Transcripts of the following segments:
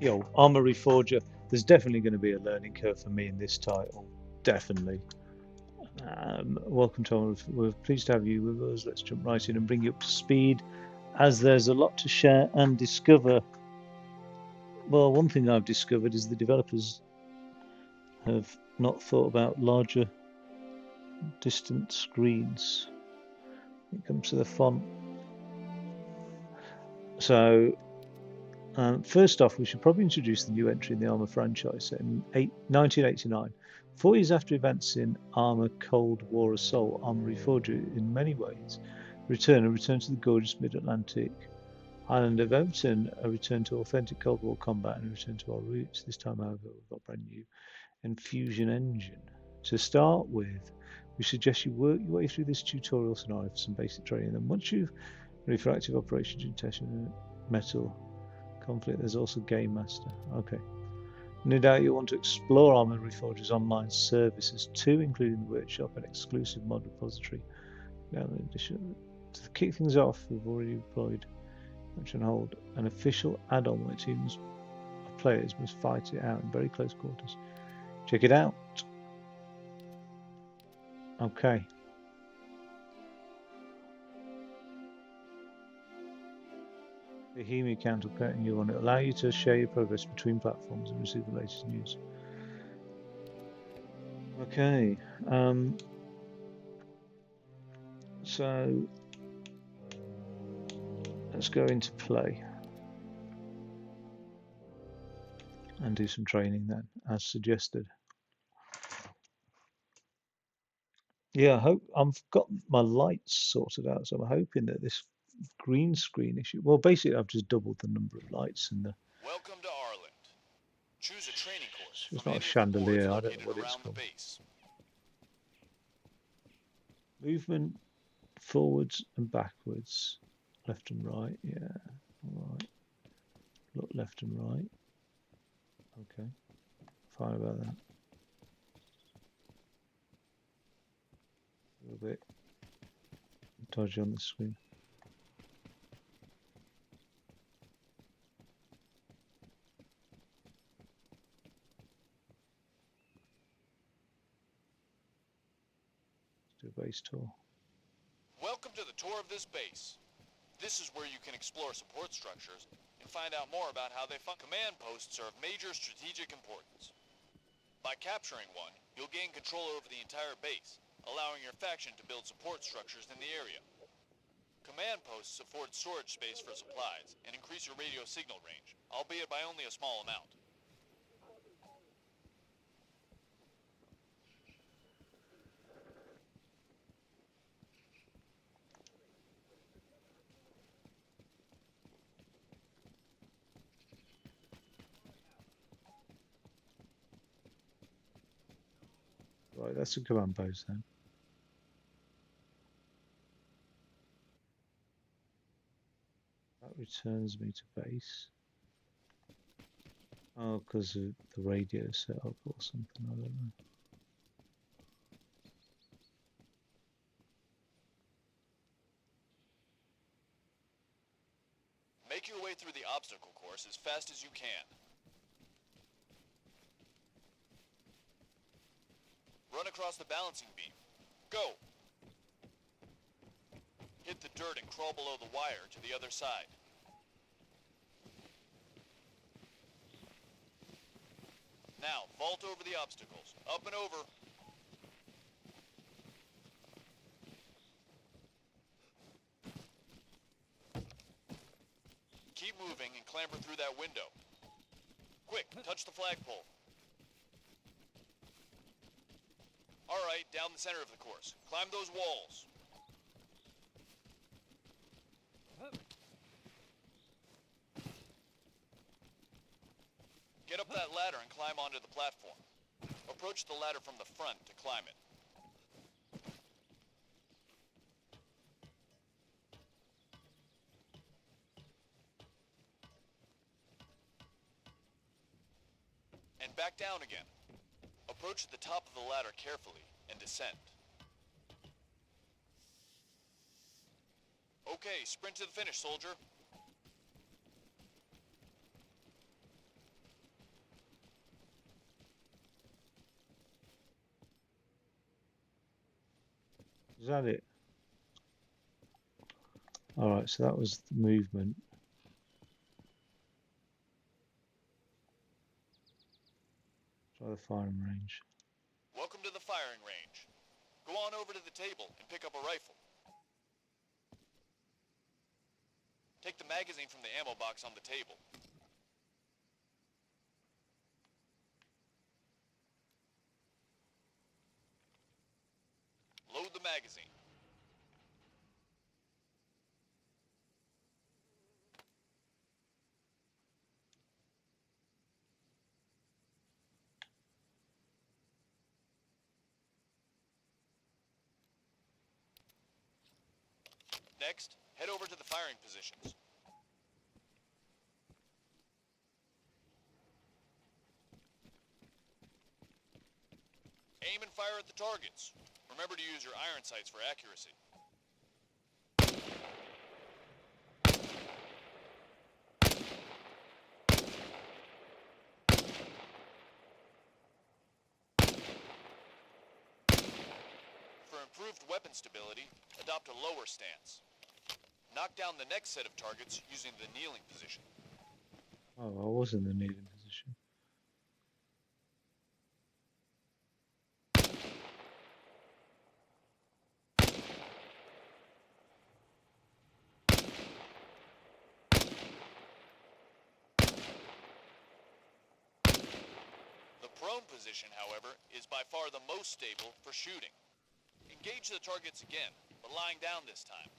ArmA Reforger. There's definitely going to be a learning curve for me in this title. Definitely. Welcome to ArmA. We're pleased to have you with us. Let's jump right in and bring you up to speed, as there's a lot to share and discover. Well, one thing I've discovered is the developers have not thought about larger distant screens when it comes to the font. So first off, we should probably introduce the new entry in the ArmA franchise set in 1989. 4 years after events in ArmA Cold War Assault, ArmA Reforger in many ways return to the gorgeous mid-Atlantic island of Everton, a return to authentic Cold War combat and a return to our roots. This time, however, we've got a brand new Infusion engine. To start with, we suggest you work your way through this tutorial scenario for some basic training. Then once you've ready for active operations, detection, metal conflict, there's also Game Master. Okay. No doubt you'll want to explore ArmA Reforger's online services too, including the workshop and exclusive mod repository. Now, in addition, to kick things off, we've already deployed and hold an official add-on where teams of players must fight it out in very close quarters. Check it out. Okay. The HEME account will put you on it, allow you to share your progress between platforms and receive the latest news. Okay. So let's go into play and do some training then, as suggested. Yeah, I hope I've got my lights sorted out, so I'm hoping that this green screen issue. Well, basically, I've just doubled the number of lights in the. Welcome to Ireland. Choose a training course. It's not a chandelier. I don't know what it's called. Movement forwards and backwards, left and right. Yeah, all right. Look left and right. Okay, fine about that. A little bit dodgy on the screen. Let's do a base tour. Welcome to the tour of this base. This is where you can explore support structures and find out more about how they function. Command posts are of major strategic importance. By capturing one, you'll gain control over the entire base, allowing your faction to build support structures in the area. Command posts afford storage space for supplies and increase your radio signal range, albeit by only a small amount. Right, that's a command post then. That returns me to base. Oh, because of the radio setup or something, I don't know. Make your way through the obstacle course as fast as you can. Run across the balancing beam. Go! Hit the dirt and crawl below the wire to the other side. Now, vault over the obstacles. Up and over. Keep moving and clamber through that window. Quick, touch the flagpole. Alright, down the center of the course. Climb those walls. Get up that ladder and climb onto the platform. Approach the ladder from the front to climb it. And back down again. Approach the top of the ladder carefully and descend. Okay, sprint to the finish, soldier. Was that it? Alright, so that was the movement. Try the firing range. Welcome to the firing range. Go on over to the table and pick up a rifle. Take the magazine from the ammo box on the table. Load the magazine. Next, head over to the firing positions. Aim and fire at the targets. Remember to use your iron sights for accuracy. For improved weapon stability, adopt a lower stance. Knock down the next set of targets using the kneeling position. Oh, I was in the kneeling position. The prone position, however, is by far the most stable for shooting. Engage the targets again, but lying down this time.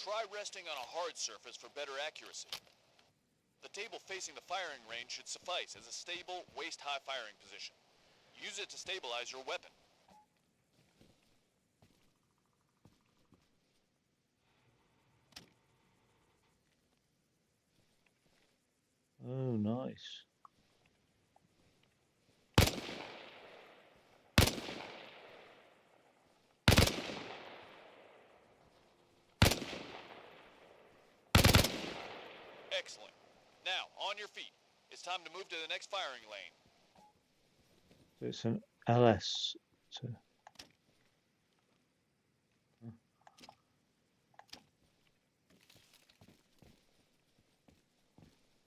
Try resting on a hard surface for better accuracy. The table facing the firing range should suffice as a stable, waist-high firing position. Use it to stabilize your weapon. Oh, nice. Excellent. Now, on your feet. It's time to move to the next firing lane. So it's an LS. So,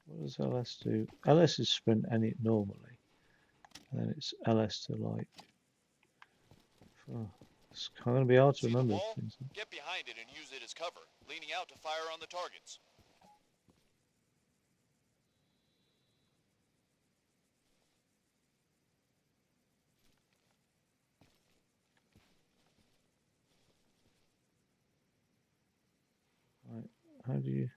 what does LS do? LS is sprint any normally, and then it's LS to like. Oh, it's kind of be hard to See the remember wall? things. Get behind it and use it as cover, leaning out to fire on the targets. Right, how do you?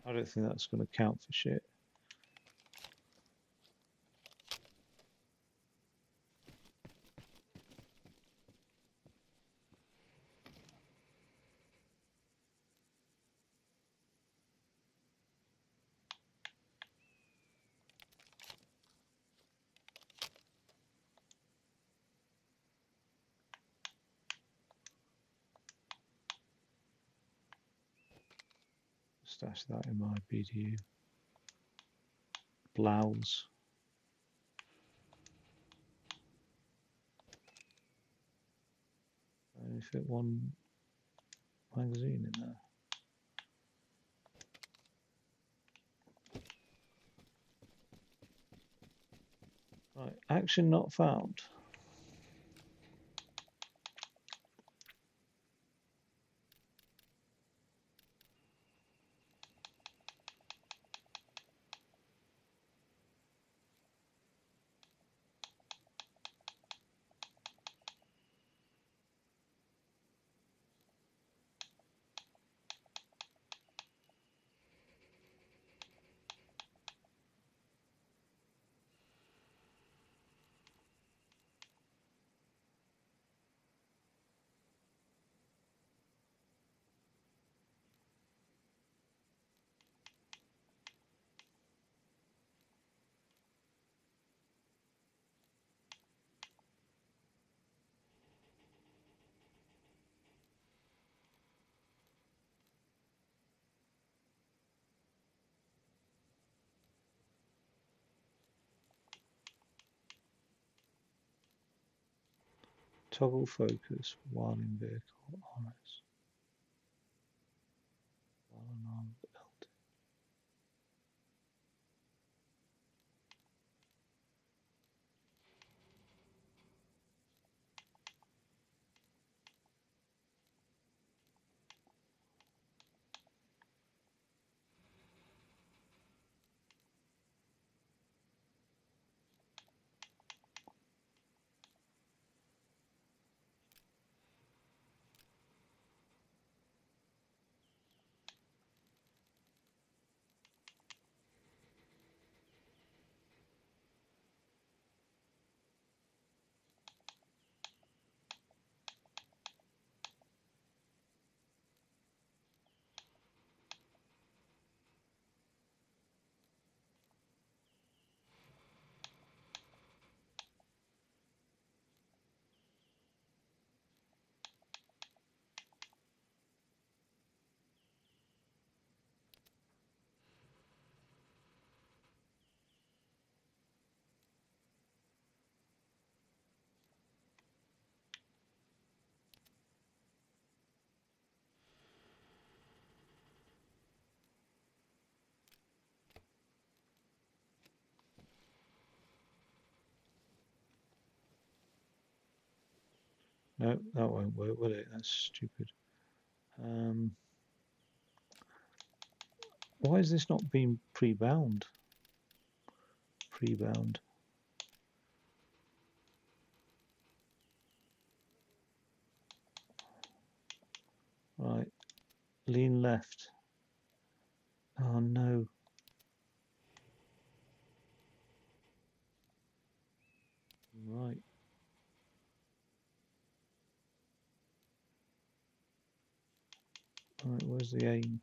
I don't think that's going to count for shit. Stash that in my BDU. Blouse. Only fit one magazine in there. Right, action not found. Toggle focus while in vehicle RS. While unarmed LT. No, that won't work, will it? That's stupid. Why is this not being pre-bound? Pre-bound. Right. Lean left. Oh no. Right. Right, where's the aim?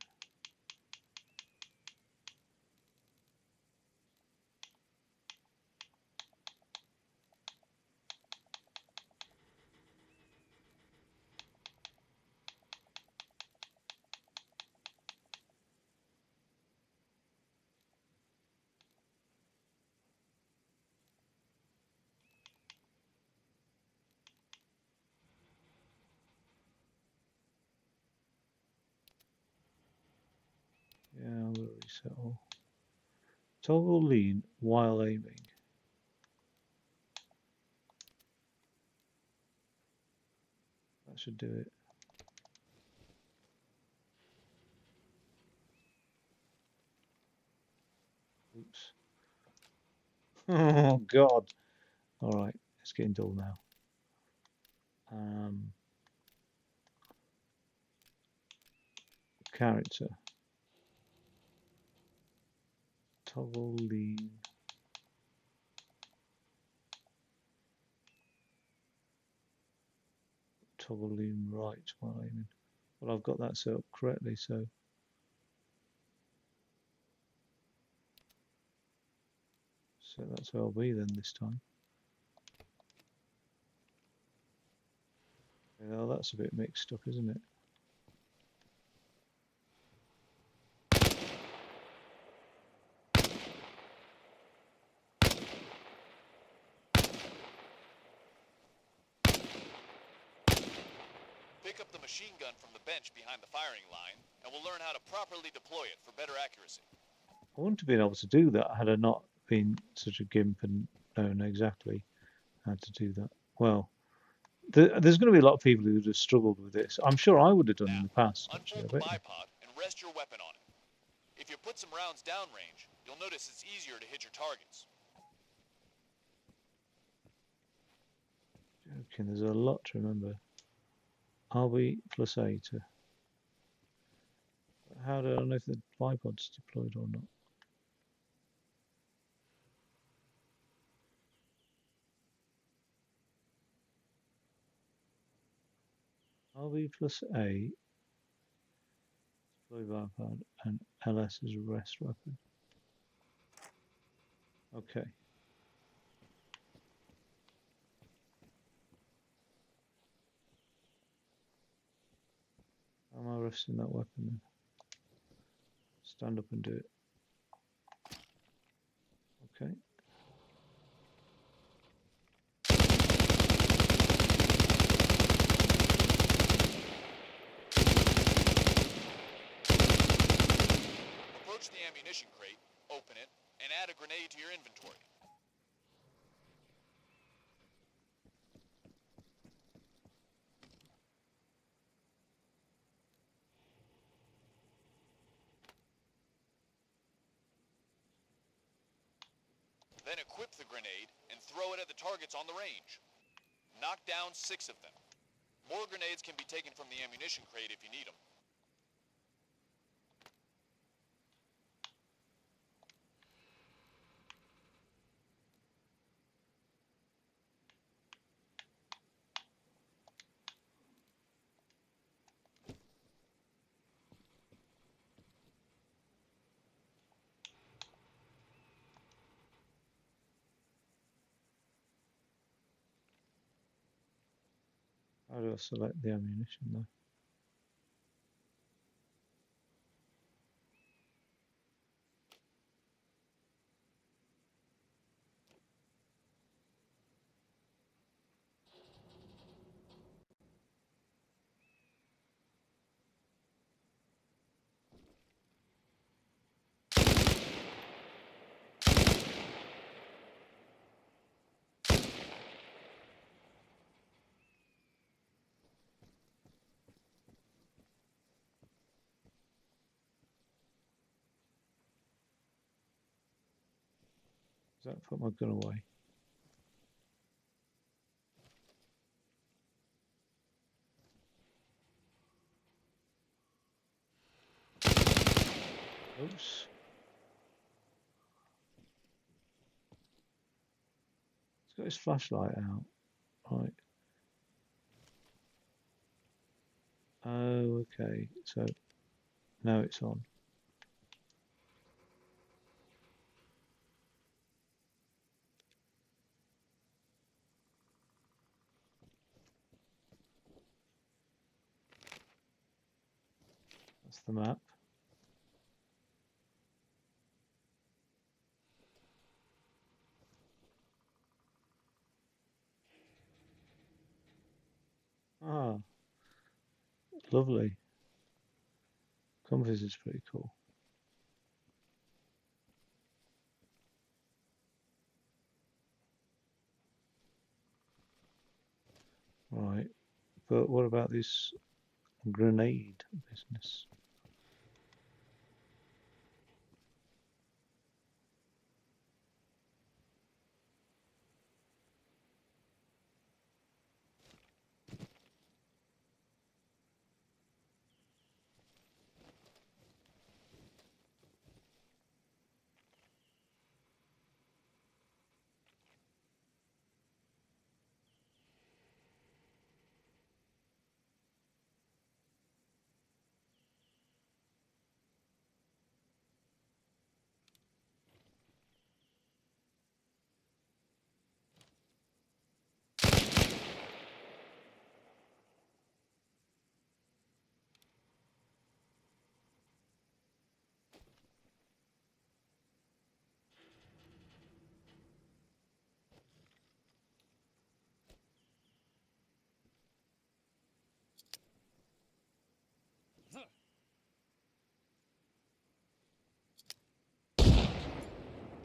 Yeah, I'm going to reset all. Toggle lean while aiming. That should do it. Oops. Oh God. All right, it's getting dull now. Character. Toggle lean. Toggle lean right while aiming. Well, I've got that set up correctly, so that's where I'll be then this time. Yeah, that's a bit mixed up, isn't it? Pick up the machine gun from the bench behind the firing line, and we'll learn how to properly deploy it for better accuracy. I wouldn't have been able to do that had I not been such a gimp and known exactly how to do that. Well, there's going to be a lot of people who have struggled with this. I'm sure I would have done Now, in the past. Actually, unfold I the bet you. bipod and rest your weapon on it. If you put some rounds downrange, you'll notice it's easier to hit your targets. Okay, there's a lot to remember. RB plus A to. How do I know if the bipod's deployed or not? RB plus A, deploy bipod, and LS is rest weapon. Okay. How am I resting that weapon then? Stand up and do it. Okay. Approach the ammunition crate, open it, and add a grenade to your inventory. Then equip the grenade and throw it at the targets on the range. Knock down 6 of them. More grenades can be taken from the ammunition crate if you need them. How do I select the ammunition though? Does that put my gun away? Oops. He's got his flashlight out. Right. Oh, okay. So now it's on. That's the map. Ah, lovely. Compass is pretty cool. Right, but what about this grenade business?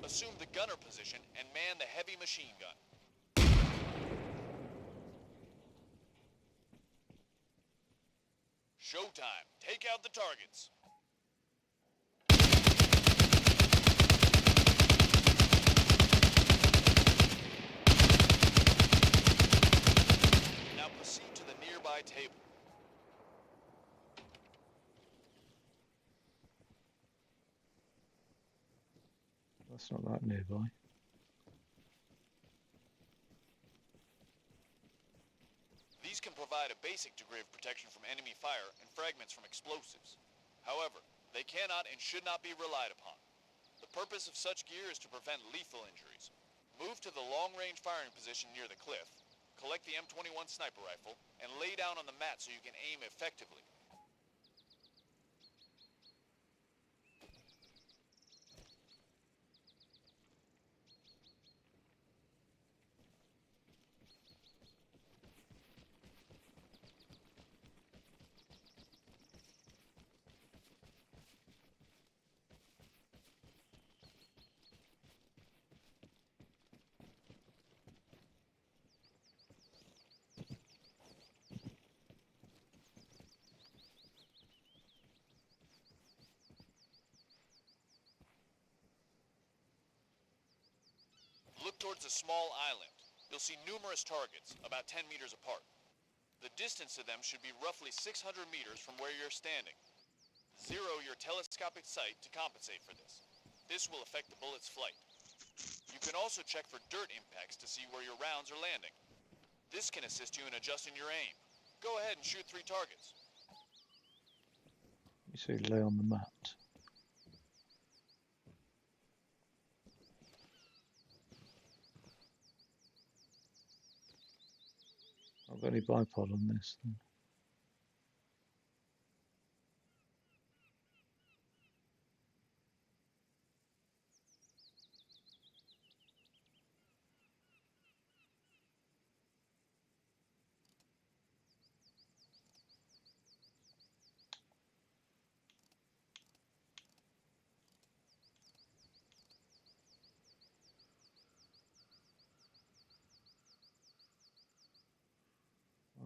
Assume the gunner position and man the heavy machine gun. Showtime. Take out the targets. Now proceed to the nearby table. That's not that nearby. These can provide a basic degree of protection from enemy fire and fragments from explosives. However, they cannot and should not be relied upon. The purpose of such gear is to prevent lethal injuries. Move to the long-range firing position near the cliff, collect the M21 sniper rifle, and lay down on the mat so you can aim effectively. Look towards a small island. You'll see numerous targets, about 10 meters apart. The distance to them should be roughly 600 meters from where you're standing. Zero your telescopic sight to compensate for this. This will affect the bullet's flight. You can also check for dirt impacts to see where your rounds are landing. This can assist you in adjusting your aim. Go ahead and shoot 3 targets. You say lay on the mat. I've got any bipod on this then.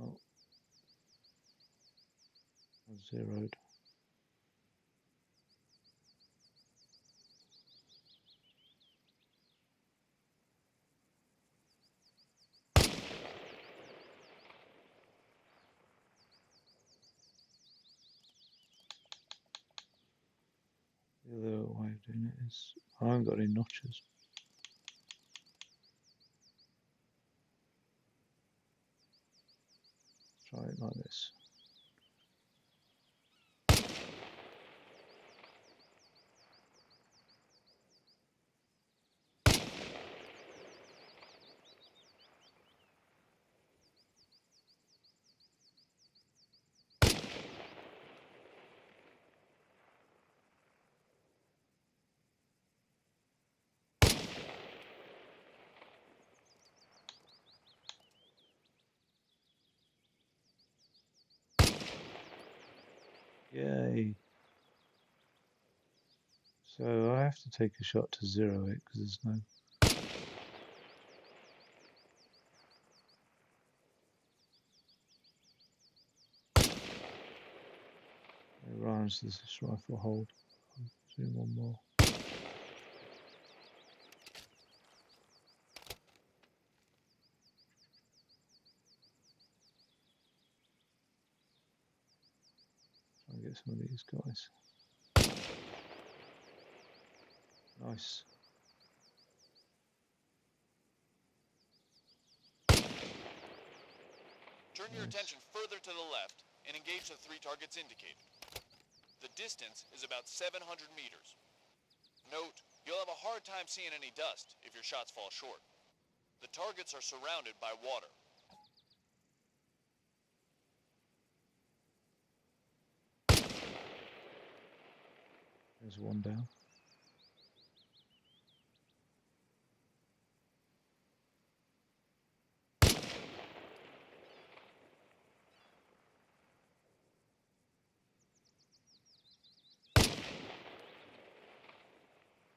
Oh, I've zeroed. The other way of doing it is I haven't got any notches. Try it like this. Yay. So I have to take a shot to zero it because there's no... How many rounds does this rifle hold? I'll do one more. Try and get some of these guys. Nice. Turn your attention further to the left and engage the 3 targets indicated. The distance is about 700 meters. Note, you'll have a hard time seeing any dust if your shots fall short. The targets are surrounded by water. There's one down.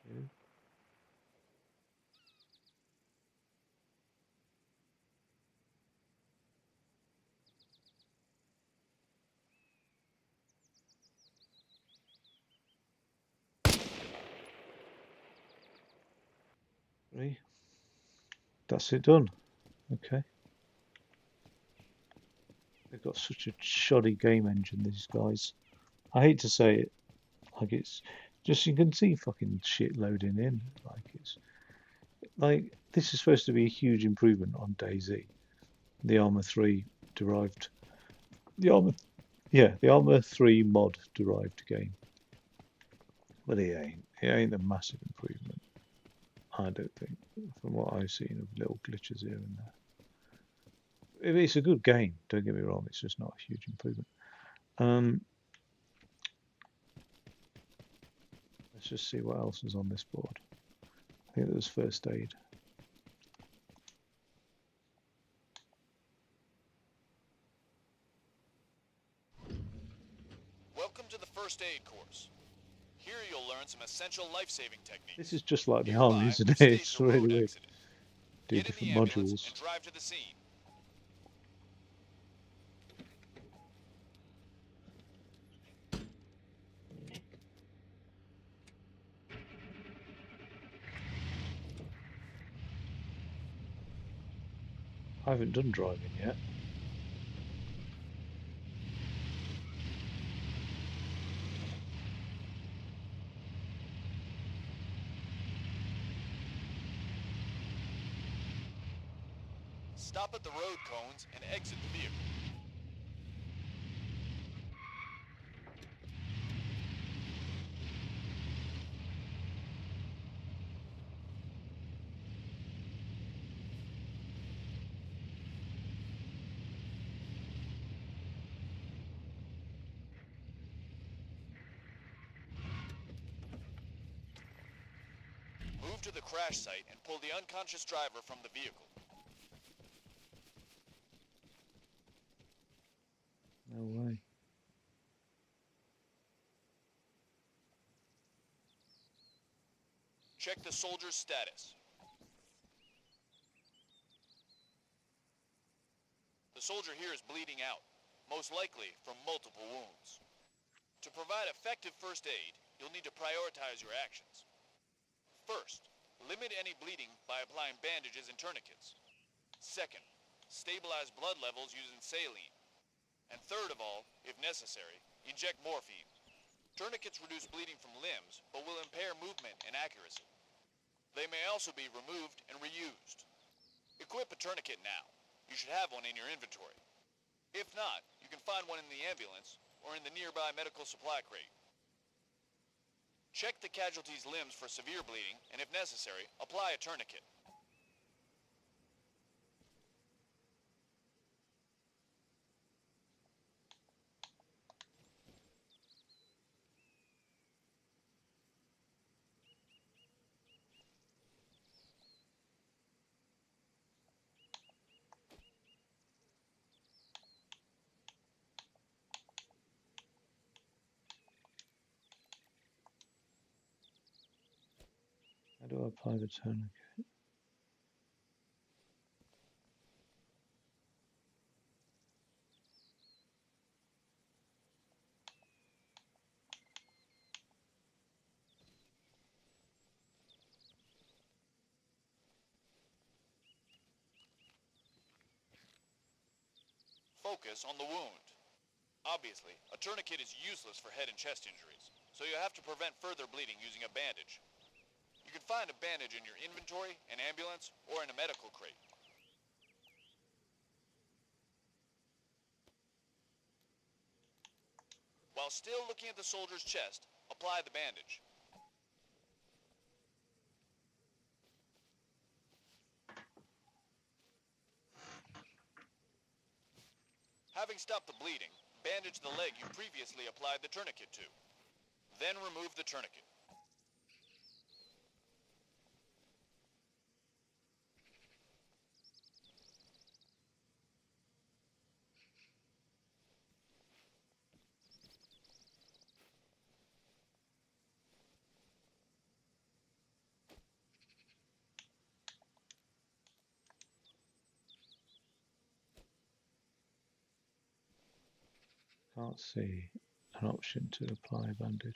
Two. Three. That's it done. Okay. They've got such a shoddy game engine, these guys. I hate to say it. Like, it's just, you can see fucking shit loading in. Like, it's like, this is supposed to be a huge improvement on DayZ. The ArmA 3 derived, the ArmA 3 mod derived game. But it ain't a massive improvement, I don't think, from what I've seen of little glitches here and there. It's a good game, don't get me wrong, it's just not a huge improvement. Let's just see what else is on this board. I think there was first aid. Welcome to the first aid course. Here you'll learn some essential life-saving techniques. This is just like the Nearby, ArmA, isn't it? stage It's a really road weird. accident. Do Get in different the ambulance modules. and drive to the scene. I haven't done driving yet. Stop at the road cones and exit the vehicle. Move to the crash site and pull the unconscious driver from the vehicle. No way. Check the soldier's status. The soldier here is bleeding out, most likely from multiple wounds. To provide effective first aid, you'll need to prioritize your actions. First, limit any bleeding by applying bandages and tourniquets. Second, stabilize blood levels using saline. And third of all, if necessary, inject morphine. Tourniquets reduce bleeding from limbs, but will impair movement and accuracy. They may also be removed and reused. Equip a tourniquet now. You should have one in your inventory. If not, you can find one in the ambulance or in the nearby medical supply crate. Check the casualty's limbs for severe bleeding, and if necessary, apply a tourniquet. How do I apply the tourniquet? Focus on the wound. Obviously, a tourniquet is useless for head and chest injuries, so you have to prevent further bleeding using a bandage. You can find a bandage in your inventory, an ambulance, or in a medical crate. While still looking at the soldier's chest, apply the bandage. Having stopped the bleeding, bandage the leg you previously applied the tourniquet to. Then remove the tourniquet. Can't see an option to apply a bandage.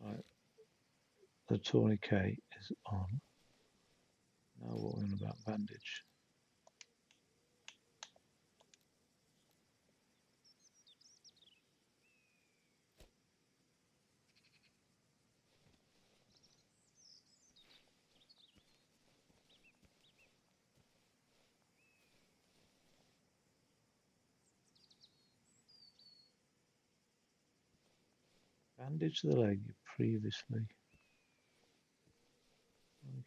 Right, the tourniquet is on. Now what we're on about bandage. Bandage the leg you previously. Okay.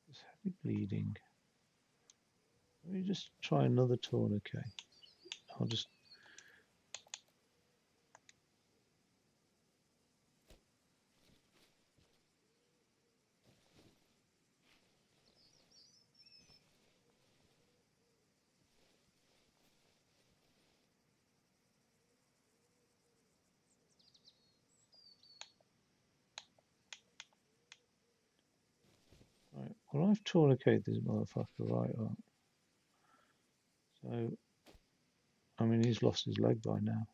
There's heavy bleeding. Let me just try another tourniquet. I'll just Well, I've tourniqueted this motherfucker right up. So, I mean, he's lost his leg by now.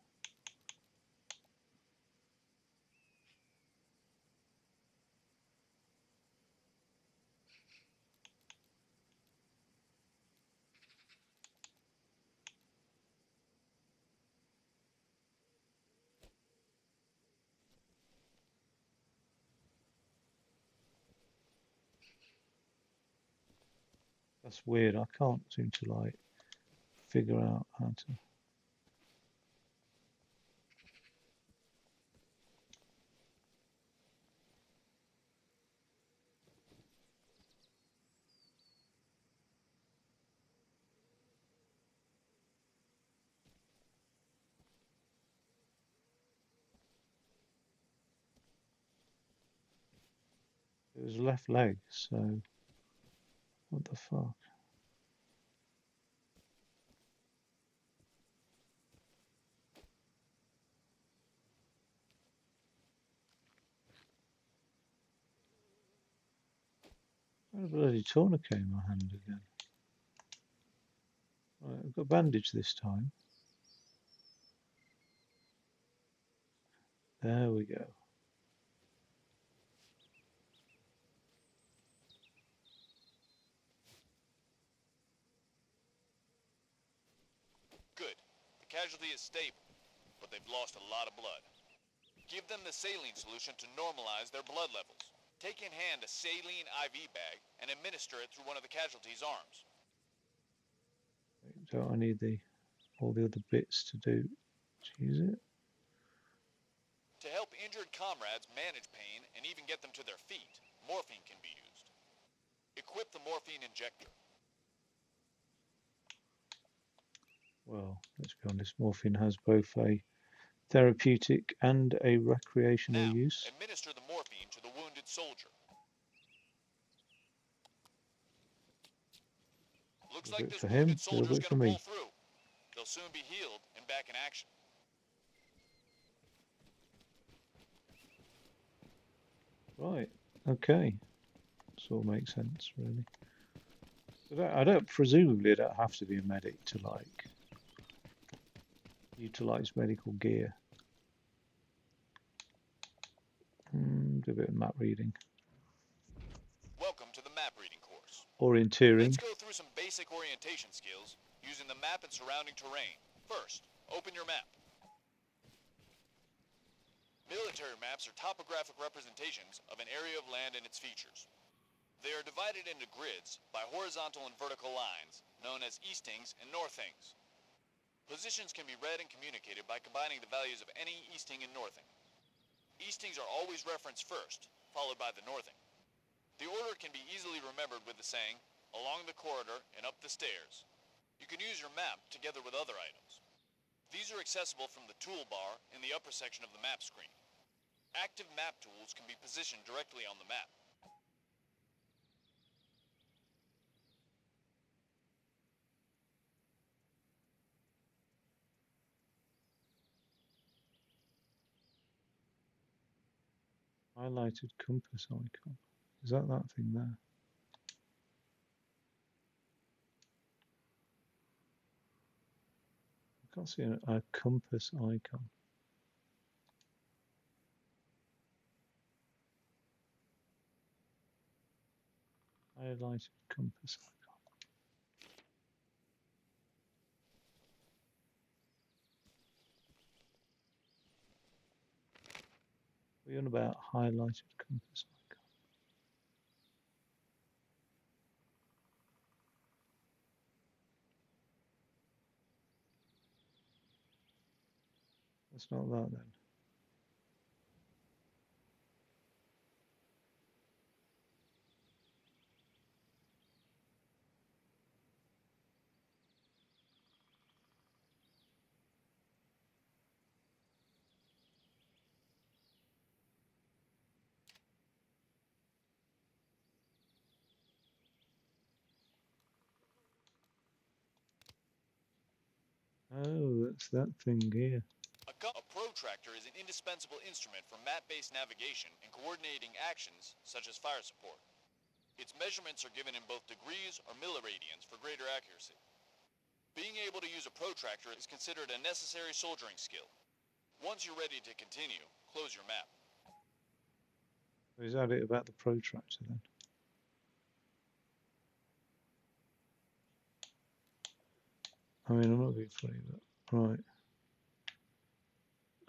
That's weird. I can't seem to like figure out how to. It was left leg, so what the fuck? I had a bloody tourniquet in my hand again. Right, I've got a bandage this time. There we go. Good. The casualty is stable, but they've lost a lot of blood. Give them the saline solution to normalize their blood levels. Take in hand a saline IV bag and administer it through one of the casualty's arms. Don't I need all the other bits to do to use it? To help injured comrades manage pain and even get them to their feet, morphine can be used. Equip the morphine injector. Well, let's be honest, morphine has both a therapeutic and a recreational Now, use. administer the morphine to the wounded soldier. Looks A like bit this for him, wounded a little soldier's bit for gonna pull me. through. They'll soon be healed and back in action. Right, okay. This all makes sense, really. I don't presumably I don't have to be a medic to like utilize medical gear. Do a bit of map reading. Welcome to the map reading course. Orienteering. Let's go through some basic orientation skills using the map and surrounding terrain. First, open your map. Military maps are topographic representations of an area of land and its features. They are divided into grids by horizontal and vertical lines, known as eastings and northings. Positions can be read and communicated by combining the values of any easting and northing. Eastings are always referenced first, followed by the northing. The order can be easily remembered with the saying, along the corridor and up the stairs. You can use your map together with other items. These are accessible from the toolbar in the upper section of the map screen. Active map tools can be positioned directly on the map. Highlighted compass icon. Is that thing there? I can't see a compass icon. Highlighted compass icon. What are you on about highlighted compass icon? That's not that then. Oh, that's that thing here. A protractor is an indispensable instrument for map-based navigation and coordinating actions such as fire support. Its measurements are given in both degrees or milliradians for greater accuracy. Being able to use a protractor is considered a necessary soldiering skill. Once you're ready to continue, close your map. Is that it about the protractor then? I mean, I'm not being funny, but right.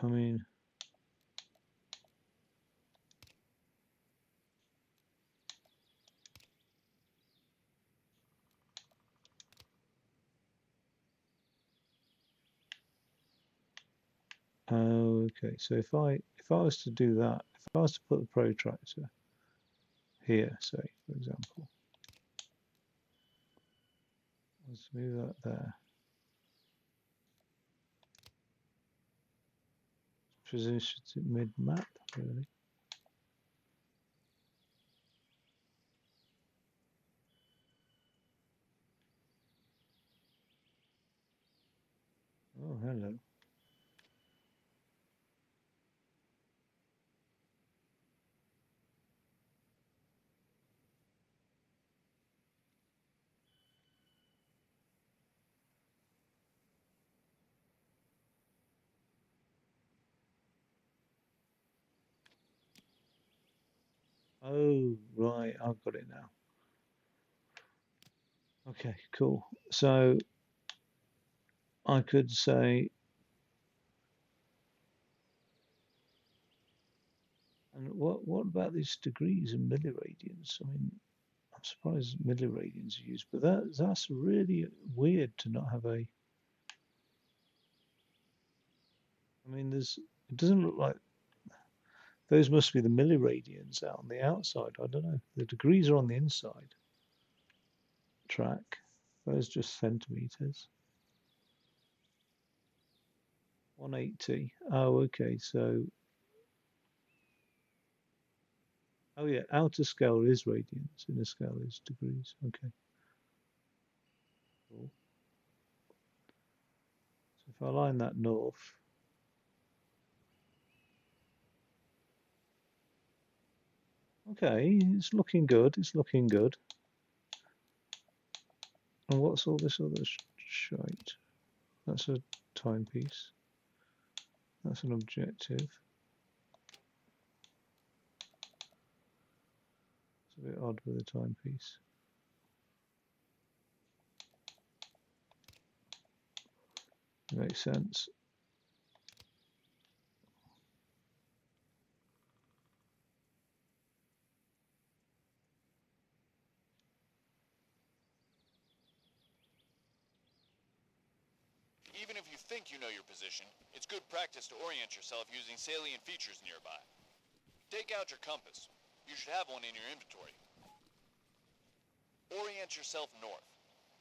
I mean, oh, okay. So if I was to do that, if I was to put the protractor here, say for example, let's move that there. Position it mid-map, really. Oh, hello. Oh, right, I've got it now. Okay, cool. So I could say, and what about these degrees and milliradians? I mean, I'm surprised milliradians are used, but that's really weird to not have a. I mean, it doesn't look like those must be the milliradians out on the outside. I don't know. The degrees are on the inside track. Those just centimeters. 180. Oh, okay. So, oh yeah, outer scale is radians, inner scale is degrees. Okay, cool. So if I line that north, okay, it's looking good. It's looking good. And what's all this other shite? That's a timepiece. That's an objective. It's a bit odd with a timepiece. Makes sense. Even if you think you know your position, it's good practice to orient yourself using salient features nearby. Take out your compass. You should have one in your inventory. Orient yourself north.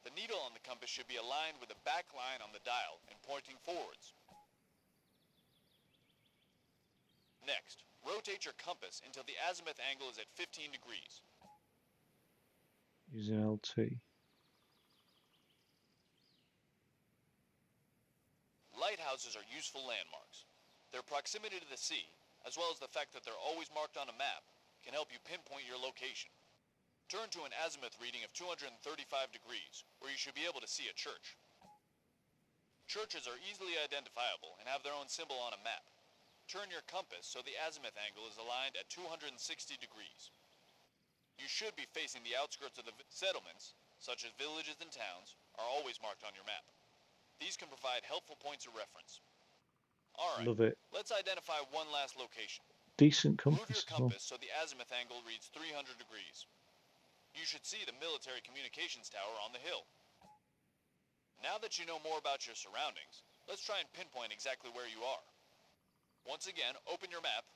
The needle on the compass should be aligned with the back line on the dial and pointing forwards. Next, rotate your compass until the azimuth angle is at 15 degrees. Using LT. Lighthouses are useful landmarks. Their proximity to the sea, as well as the fact that they're always marked on a map, can help you pinpoint your location. Turn to an azimuth reading of 235 degrees, where you should be able to see a church. Churches are easily identifiable and have their own symbol on a map. Turn your compass so the azimuth angle is aligned at 260 degrees. You should be facing the outskirts of the settlements, such as villages and towns, are always marked on your map. These can provide helpful points of reference. Alright, Love it. let's identify one last location. Decent Move your compass as well. compass so the azimuth angle reads 300 degrees. You should see the military communications tower on the hill. Now that you know more about your surroundings, let's try and pinpoint exactly where you are. Once again, open your map.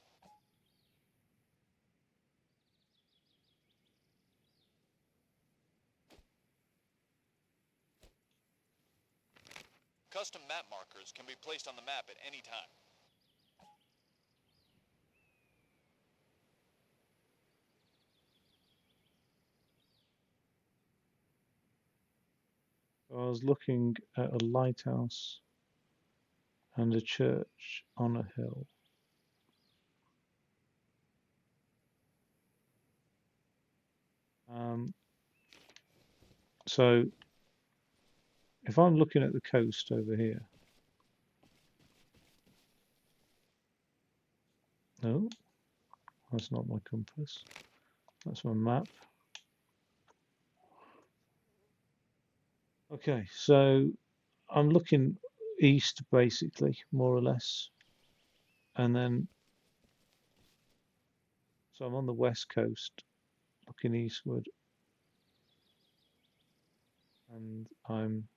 Custom map markers can be placed on the map at any time. I was looking at a lighthouse and a church on a hill. So if I'm looking at the coast over here, no, that's not my compass. That's my map. Okay, so I'm looking east basically, more or less, and then so I'm on the west coast, looking eastward, and I'm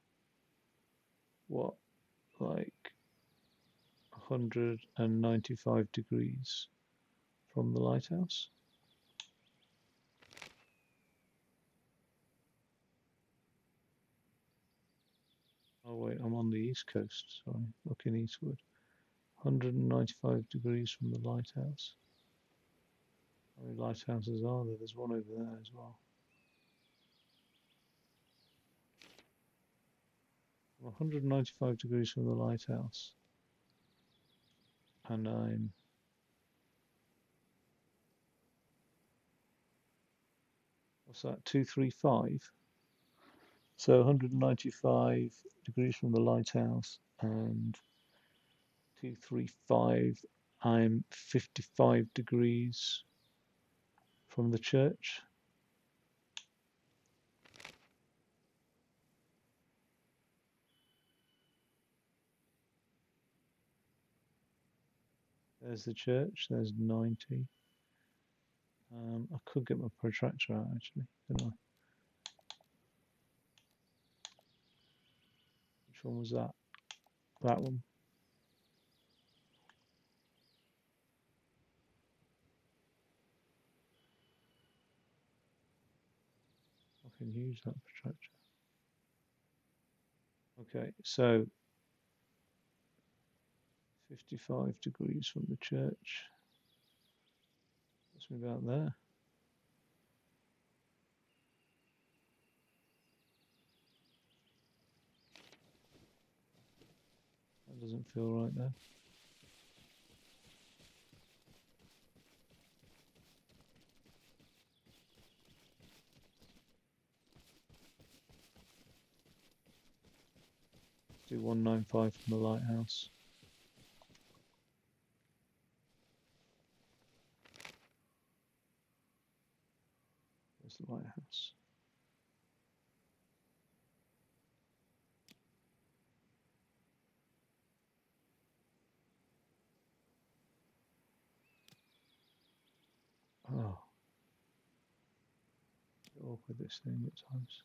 what, like 195 degrees from the lighthouse. Oh wait, I'm on the east coast, sorry, looking eastward. 195 degrees from the lighthouse. How many lighthouses are there? There's one over there as well. 195 degrees from the lighthouse. And I'm what's that, 235? So 195 degrees from the lighthouse and 235, I'm 55 degrees from the church. There's the church, there's 90. I could get my protractor out actually, couldn't I? Which one was that? That one. I can use that protractor. Okay, so 55 degrees from the church. That's me about there. That doesn't feel right there. Do 195 from the lighthouse. There's the lighthouse. Oh, awkward this thing at times.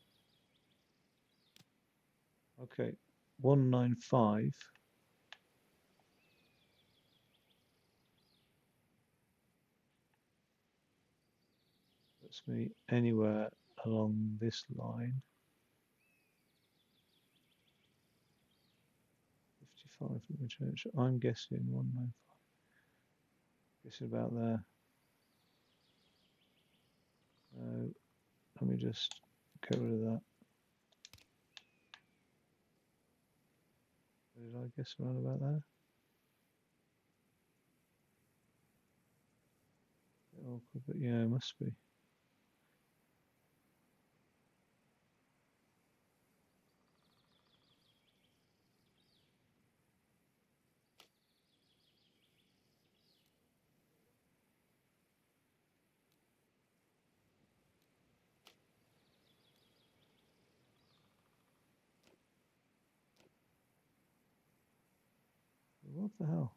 Okay, 195. Puts me anywhere along this line. 55 from the church. I'm guessing 195. Guessing about there. Let me just get rid of that. Did I guess around about there? Awkward, but yeah, it must be. What the hell?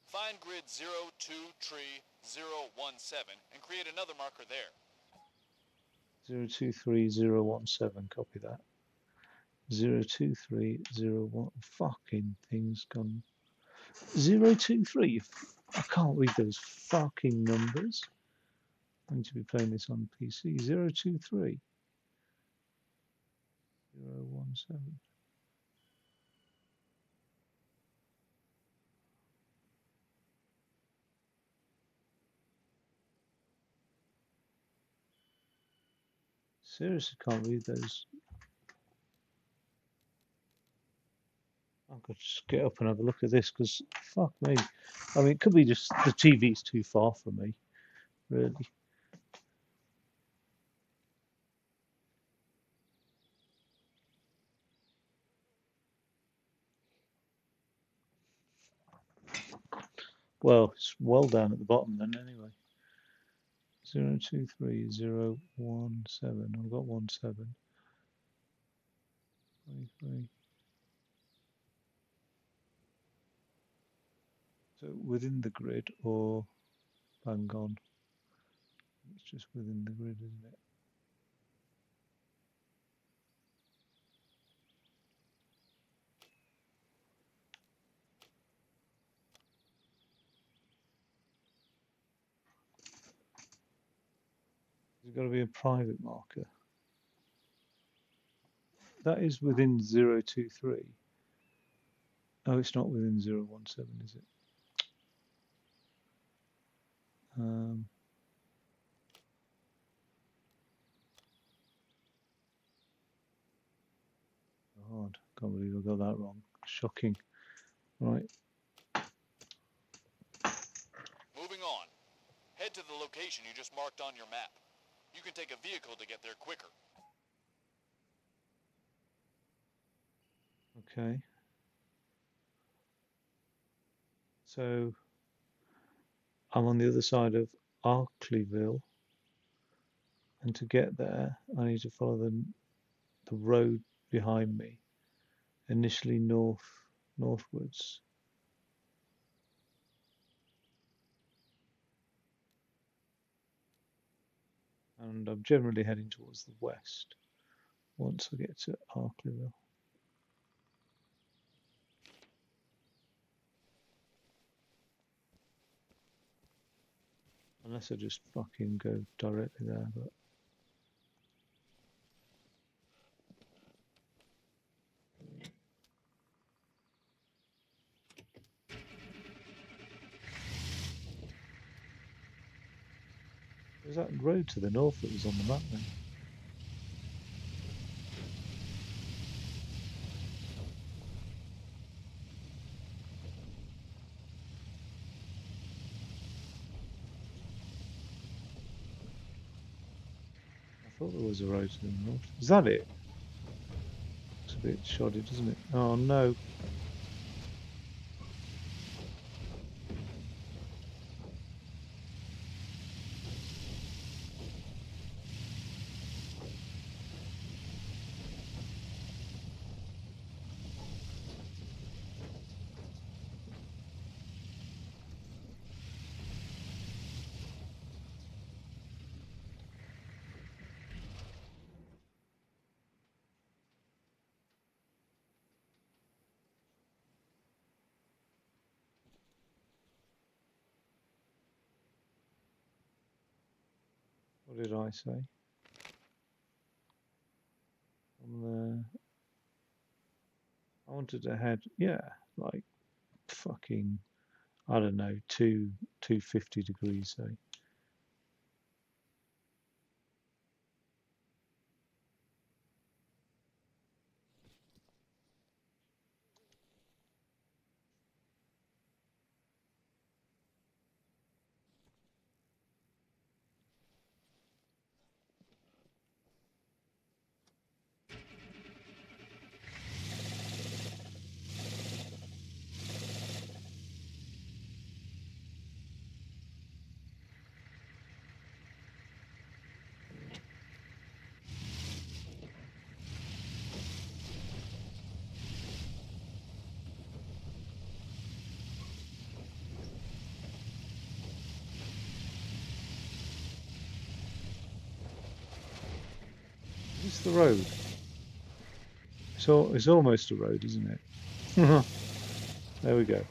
Find grid 023-017 and create another marker there. 023017, copy that. 02301, fucking thing's gone. 023, I can't read those fucking numbers. I need to be playing this on PC. 023 017. Seriously, can't read those. I could just get up and have a look at this because fuck me. I mean, it could be just the TV's too far from me, really. Well, it's well down at the bottom then, anyway. 023 017. I've got 17. 23. So within the grid or bang on? It's just within the grid, isn't it? There's got to be a private marker. That is within 023. Oh, it's not within 017, is it? God, can't believe I got that wrong. Shocking. Right. Moving on. Head to the location you just marked on your map. You can take a vehicle to get there quicker. Okay. So I'm on the other side of Arkleyville, and to get there, I need to follow the road behind me, initially northwards. And I'm generally heading towards the west once I get to Arkleyville. Unless I just fucking go directly there, but there's that road to the north that was on the map then. I thought there was a road to the north. Is that it? It's a bit shoddy, doesn't it? Oh no. What did I say? I wanted to head, yeah, like fucking, I don't know, 250 degrees, say. Is this the road? It's almost a road, isn't it? There we go.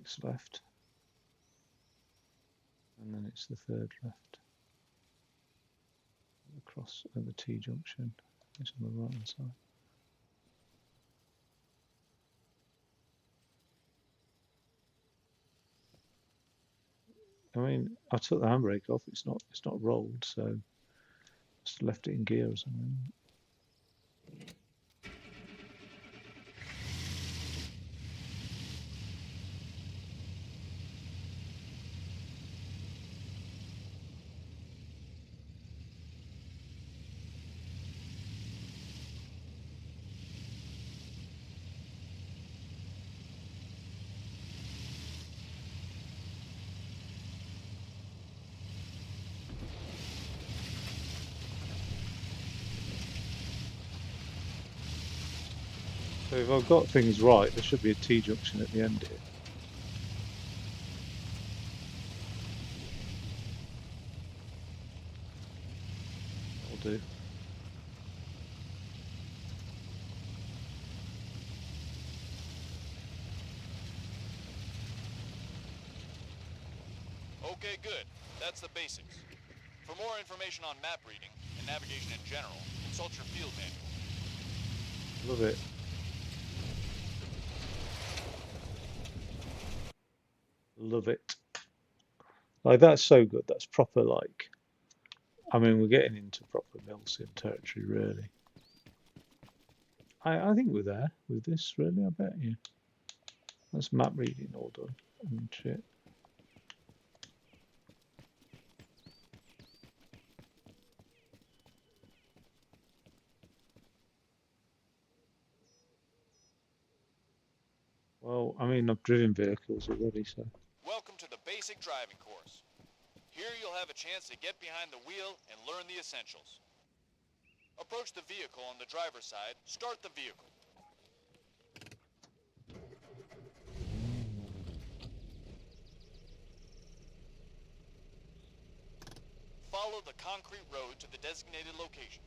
Next left. And then it's the third left. Across at the T junction. It's on the right hand side. I mean, I took the handbrake off. It's not rolled, so just left it in gear or something. So if I've got things right, there should be a T junction at the end here. That'll do. Okay, good. That's the basics. For more information on map reading and navigation in general, consult your field manual. Love it. Love it. Like, that's so good. That's proper, like, I mean, we're getting into proper Milsim territory, really. I think we're there with this, really, I bet you. That's map reading all done and shit. Well, I mean, I've driven vehicles already, so. Welcome to the basic driving course. Here you'll have a chance to get behind the wheel and learn the essentials. Approach the vehicle on the driver's side, start the vehicle. Follow the concrete road to the designated location.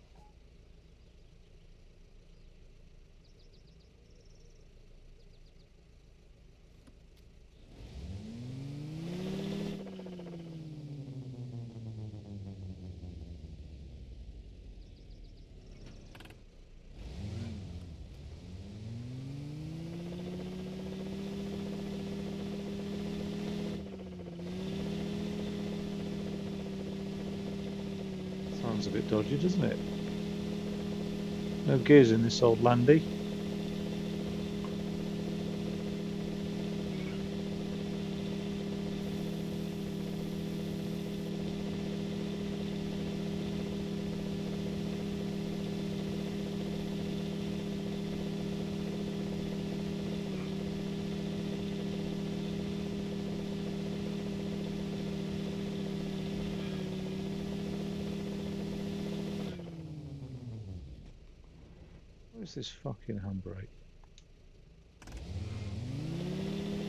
Sounds a bit dodgy, doesn't it? No gears in this old landy. Where's this fucking handbrake?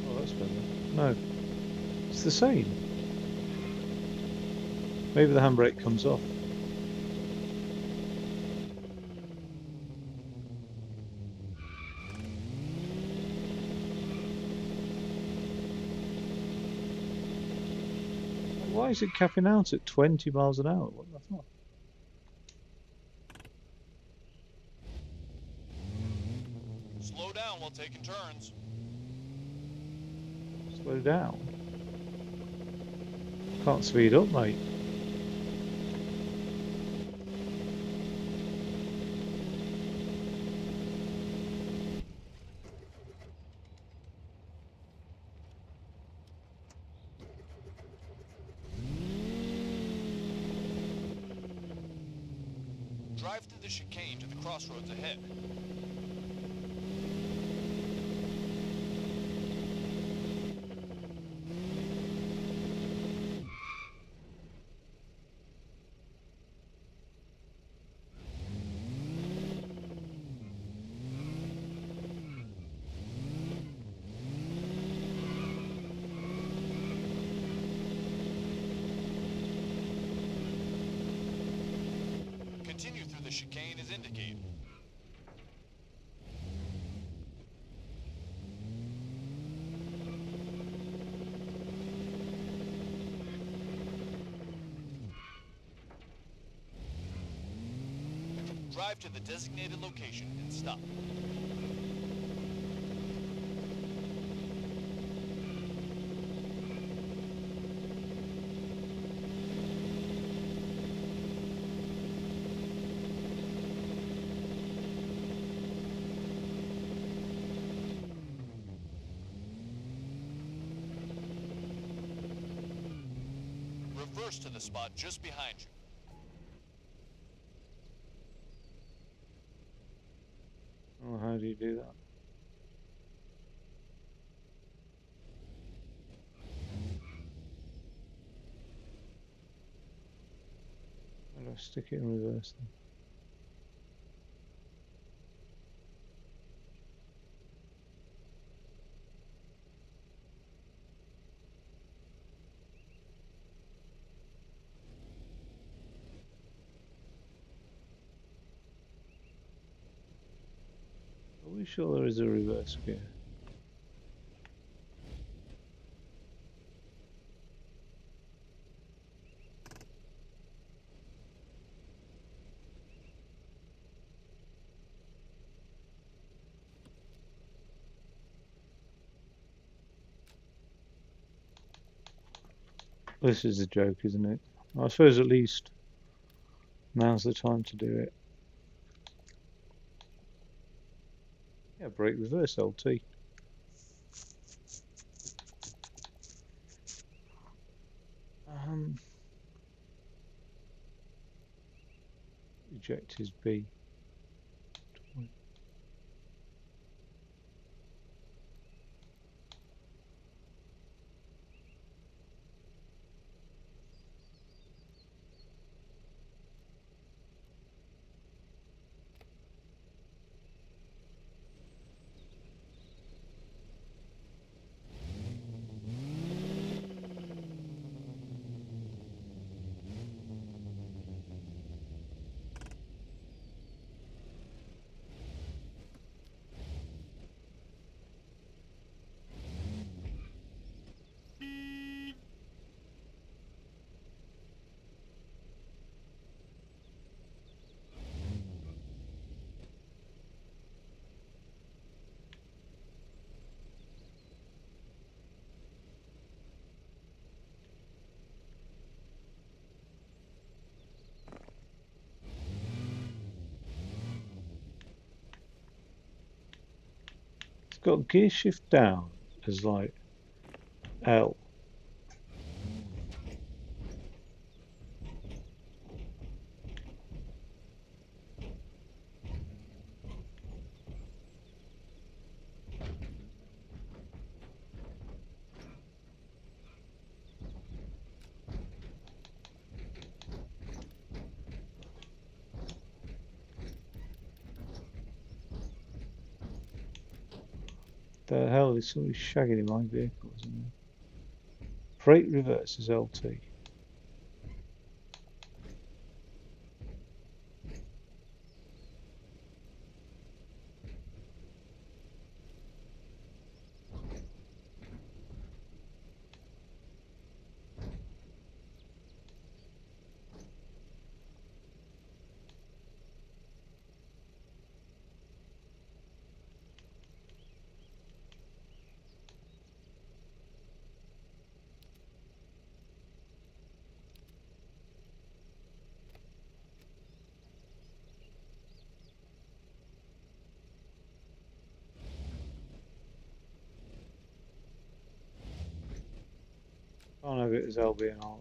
Oh, that's better. No, it's the same. Maybe the handbrake comes off. Why is it capping out at 20 miles an hour? What the fuck? Slow down while taking turns. Slow down. Can't speed up, mate. Drive through the chicane to the crossroads ahead. Continue through the chicane as indicated. Drive to the designated location and stop. Reverse to the spot just behind you. Oh, how do you do that? How do I stick it in reverse then? Are we sure there is a reverse gear? This is a joke, isn't it? I suppose at least now's the time to do it. Yeah, brake reverse LT. Eject is B. It's got gear shift down as like L. The hell is somebody shagging in my vehicle, isn't there? Brake reverse is LT. Can't have it as LB and R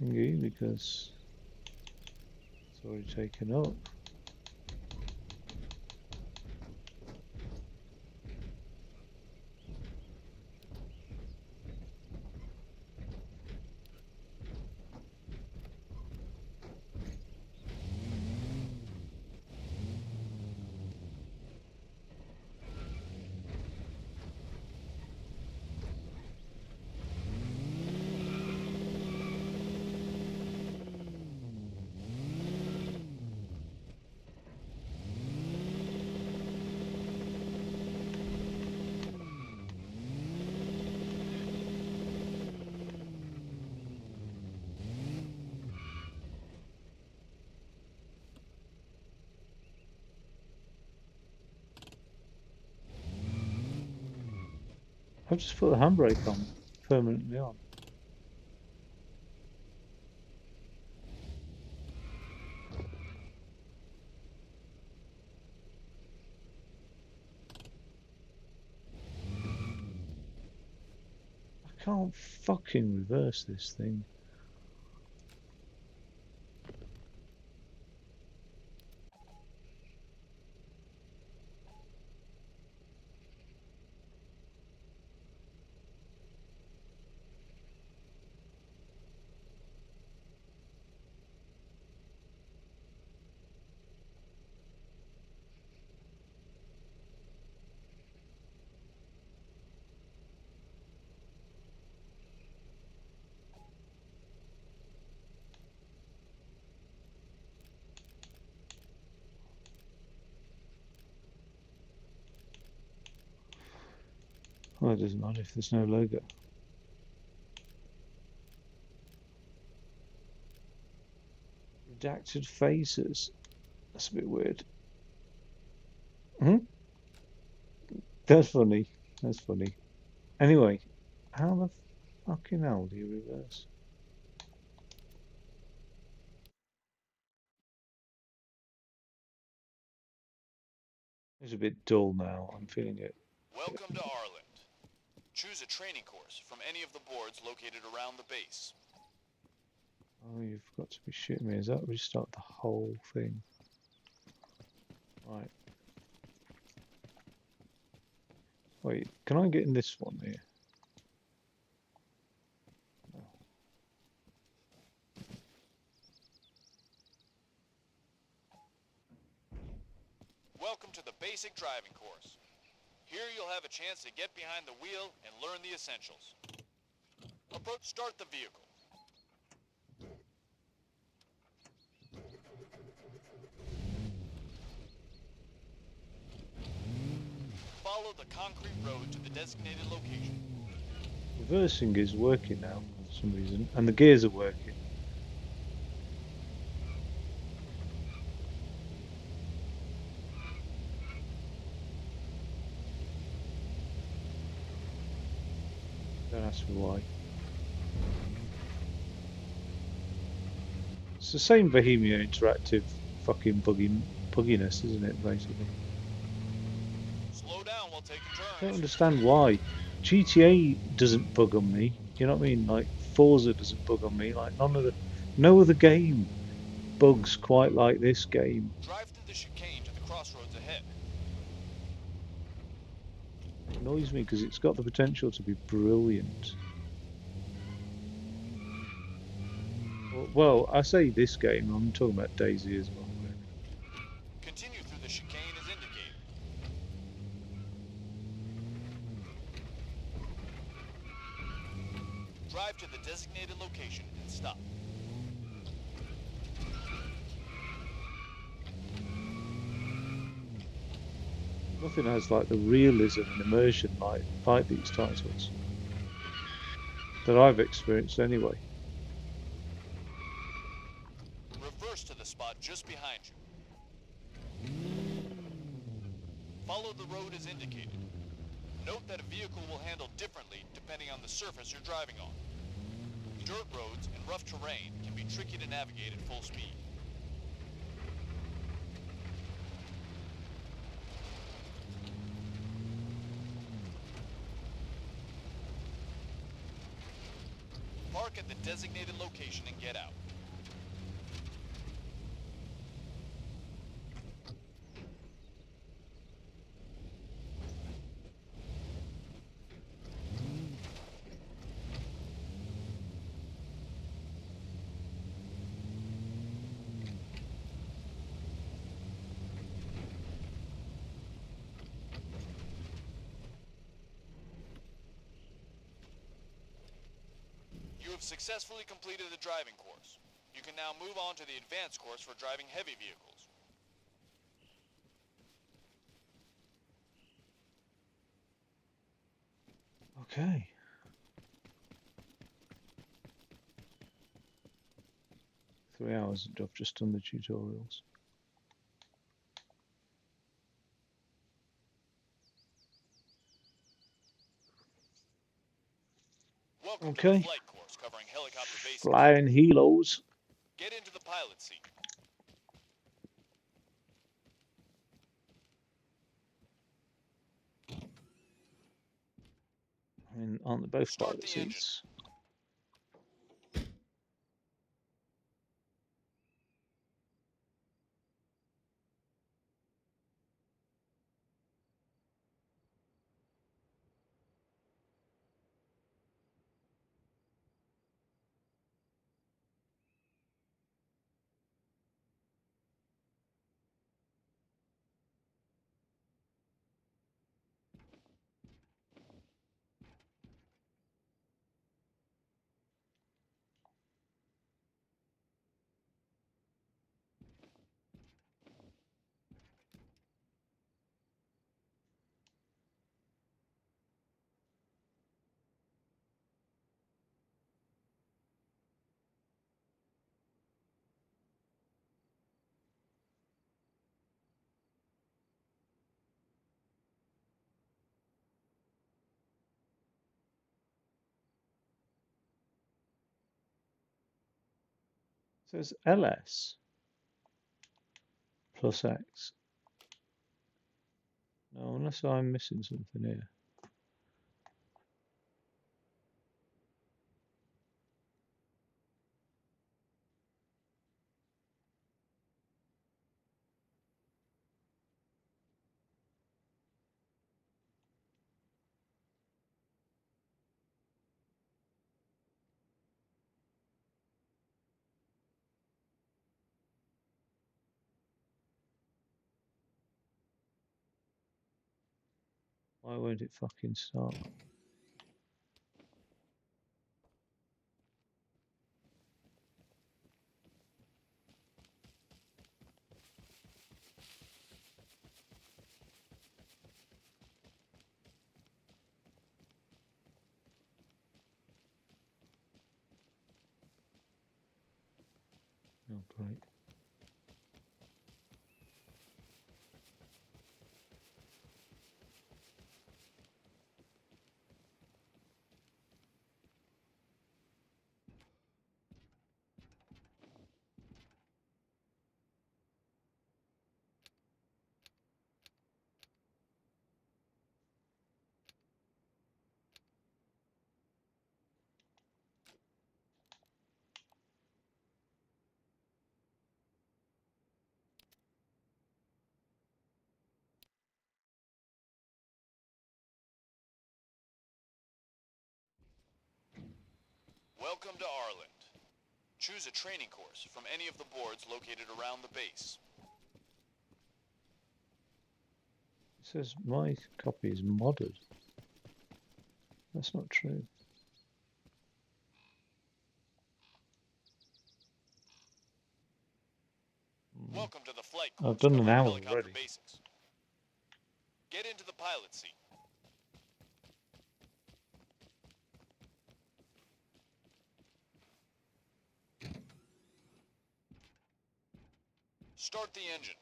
thingy because it's already taken up. I've just put the handbrake on, permanently on. I can't fucking reverse this thing. Well, it doesn't matter if there's no logo. Redacted phasers. That's a bit weird. Hmm? That's funny. That's funny. Anyway, how the fucking hell do you reverse? It's a bit dull now. I'm feeling it. Welcome to Arland. Choose a training course from any of the boards located around the base. Oh, you've got to be shitting me. Is that restart the whole thing? Right. Wait, can I get in this one here? No. Welcome to the basic driving course. Here you'll have a chance to get behind the wheel and learn the essentials. Start the vehicle. Follow the concrete road to the designated location. Reversing is working now for some reason, and the gears are working. Don't ask me why. It's the same Bohemia Interactive fucking bugginess, isn't it, basically? Slow down while taking I don't turns. understand why. GTA doesn't bug on me. You know what I mean? Like Forza doesn't bug on me. Like no other game bugs quite like this game. Drive through the chicane to the crossroads ahead. It annoys me because it's got the potential to be brilliant. Well, I say this game, I'm talking about DayZ as well. Continue through the chicane as indicated. Drive to the designated location and stop. Nothing has like the realism and immersion like these titles that I've experienced anyway. Reverse to the spot just behind you. Follow the road as indicated. Note that a vehicle will handle differently depending on the surface you're driving on. Dirt roads and rough terrain can be tricky to navigate at full speed. Park at the designated location and get out. You have successfully completed the driving course. You can now move on to the advanced course for driving heavy vehicles. Okay. Three hours I've just done the tutorials. Welcome to the Okay. flight course covering helicopter basics. Flying helos. Get into the pilot seat. And aren't they both Start pilot the engine. seats? It says LS plus X. No, unless I'm missing something here. Why won't it fucking start? Oh, great. Welcome to Arland. Choose a training course from any of the boards located around the base. It says my copy is modded. That's not true. Welcome to the flight I've course done an covering hour helicopter already. basics. Get into the pilot seat. Start the engine.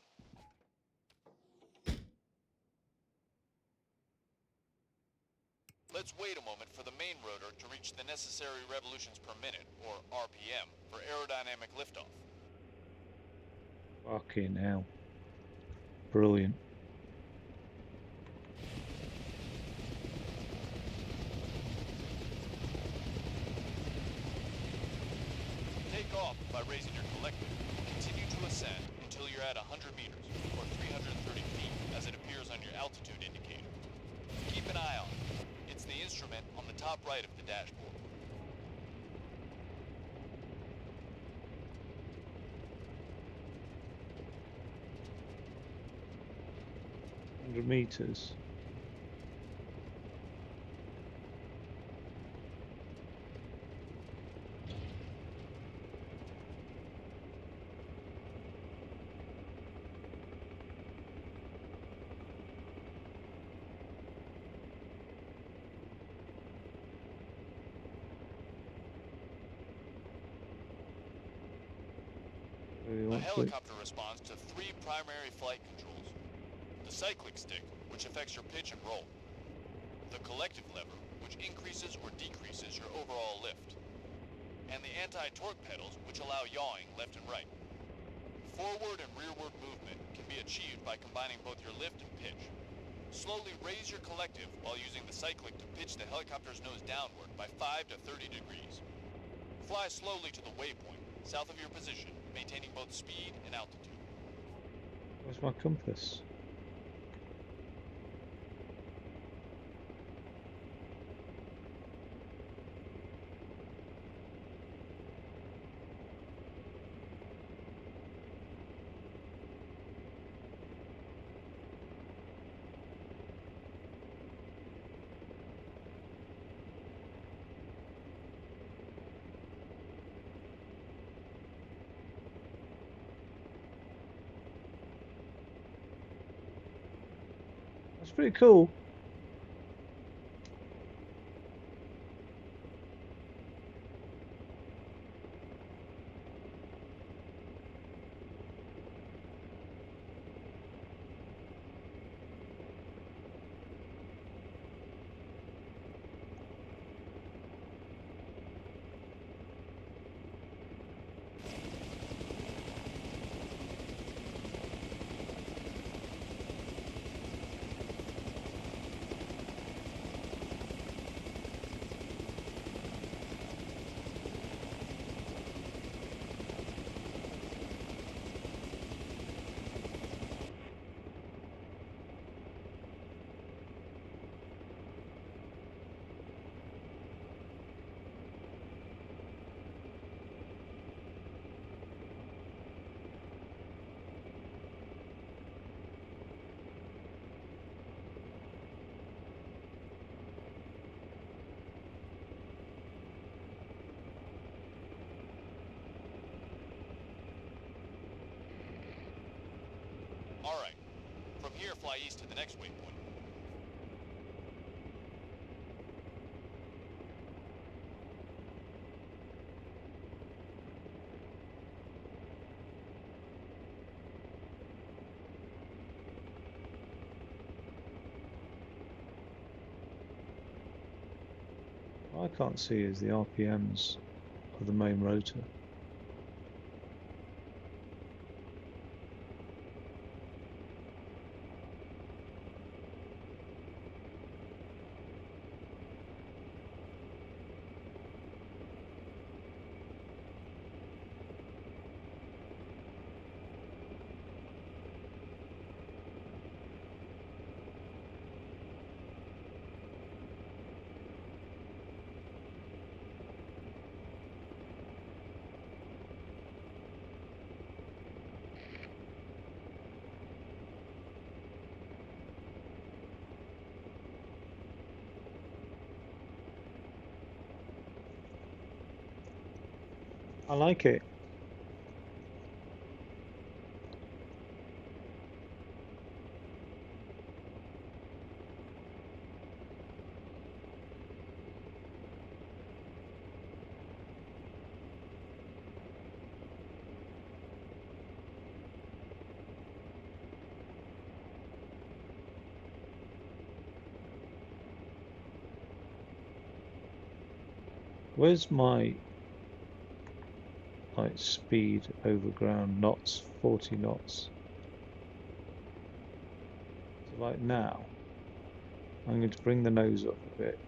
Let's wait a moment for the main rotor to reach the necessary revolutions per minute, or RPM, for aerodynamic liftoff. Fucking hell. Brilliant. Take off by raising your collective. Continue to ascend until you're at 100 meters, or 330 feet, as it appears on your altitude indicator. Keep an eye on it. It's the instrument on the top right of the dashboard. meters. The helicopter responds to 3 primary flight controls. The cyclic stick, which affects your pitch and roll. The collective lever, which which increases or decreases your overall lift, and the anti-torque pedals, which allow yawing left and right. Forward and rearward movement can be achieved by combining both your lift and pitch. Slowly raise your collective while using the cyclic to pitch the helicopter's nose downward by 5 to 30 degrees. Fly slowly to the waypoint, south of your position, maintaining both speed and altitude. Where's my compass? That's pretty cool. Alright, from here fly east to the next waypoint. What I can't see is the RPMs of the main rotor. I like it. Where's my speed over ground knots? 40 knots. So like now, I'm going to bring the nose up a bit.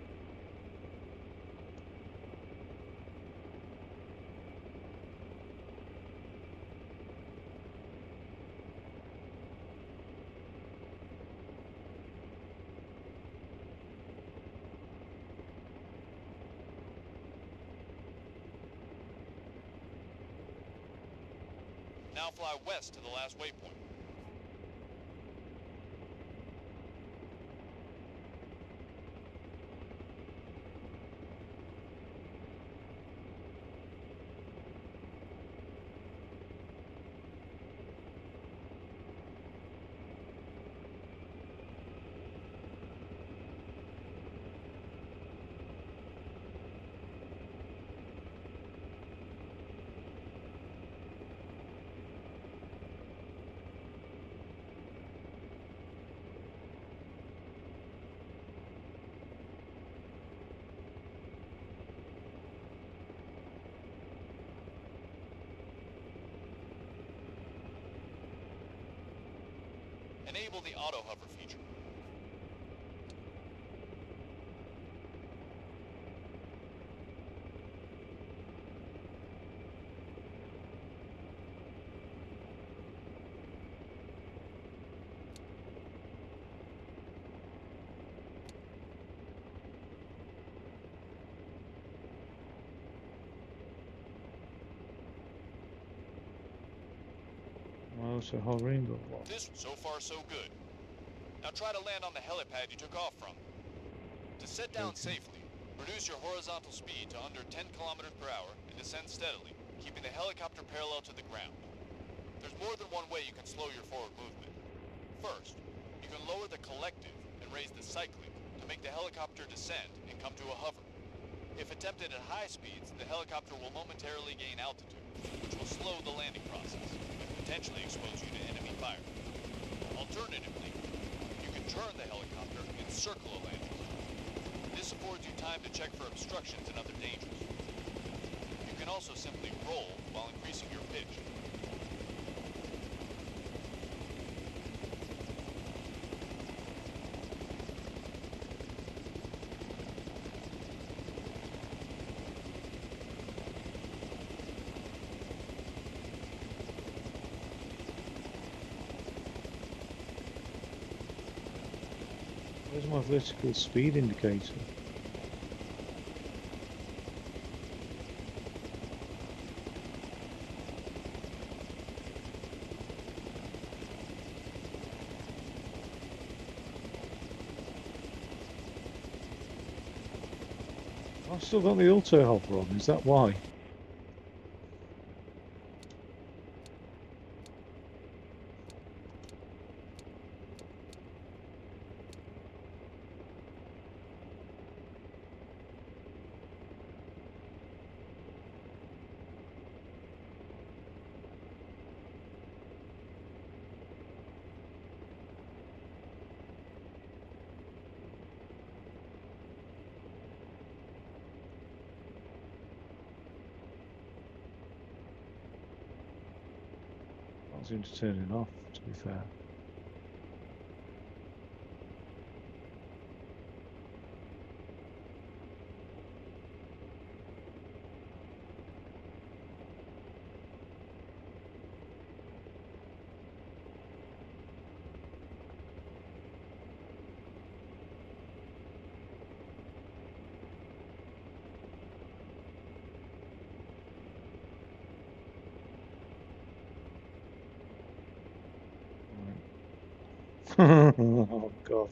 Now fly west to the last waypoint. enable the auto hover feature. So hovering or what? This, so far so good. Now try to land on the helipad you took off from. To set down safely, reduce your horizontal speed to under 10 kilometers per hour and descend steadily, keeping the helicopter parallel to the ground. There's more than one way you can slow your forward movement. First, you can lower the collective and raise the cyclic to make the helicopter descend and come to a hover. If attempted at high speeds, the helicopter will momentarily gain altitude, which will slow the landing process and potentially expose you to enemy fire. Alternatively, you can turn the helicopter and circle a landing zone. This affords you time to check for obstructions and other dangers. You can also simply roll while increasing your pitch. Where's my vertical speed indicator? I've still got the auto hover on, is that why? Can't seem to turn it off, to be fair. Oh God.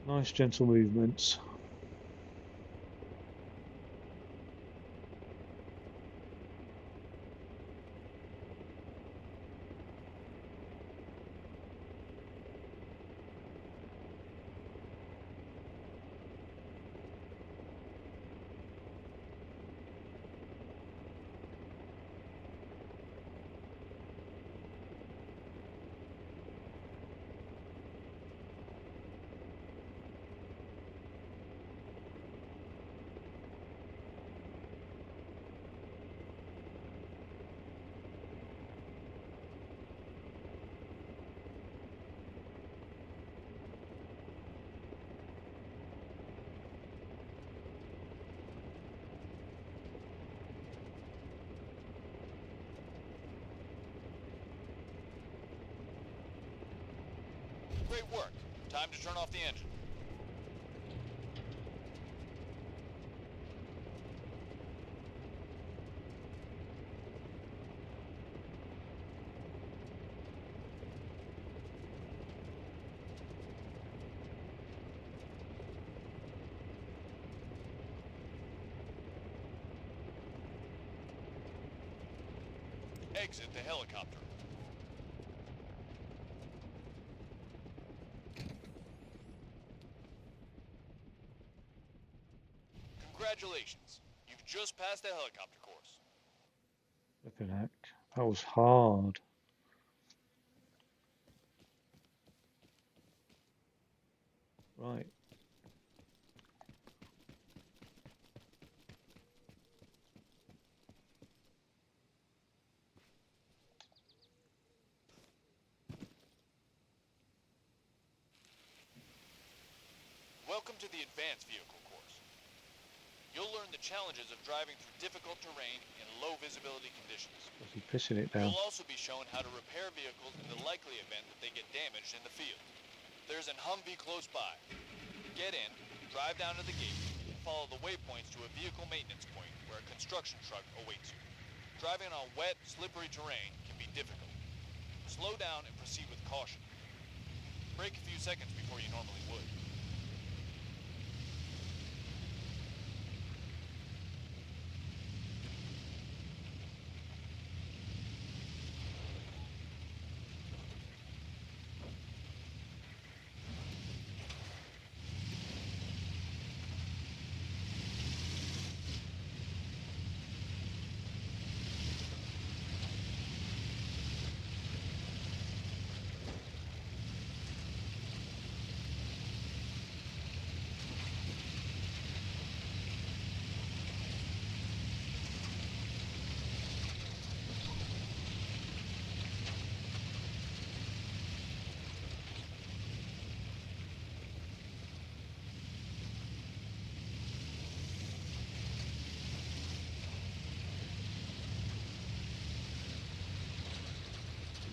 Nice gentle movements. Great work. Time to turn off the engine. exit the helicopter. Congratulations, you've just passed the helicopter course. Flipping heck, that was hard. Right. Welcome to the advanced vehicle course. You'll learn the challenges of driving through difficult terrain in low visibility conditions. Was he pissing it down? You'll also be shown how to repair vehicles in the likely event that they get damaged in the field. There's an Humvee close by. Get in, drive down to the gate, and follow the waypoints to a vehicle maintenance point where a construction truck awaits you. Driving on wet, slippery terrain can be difficult. Slow down and proceed with caution. Brake a few seconds before you normally would.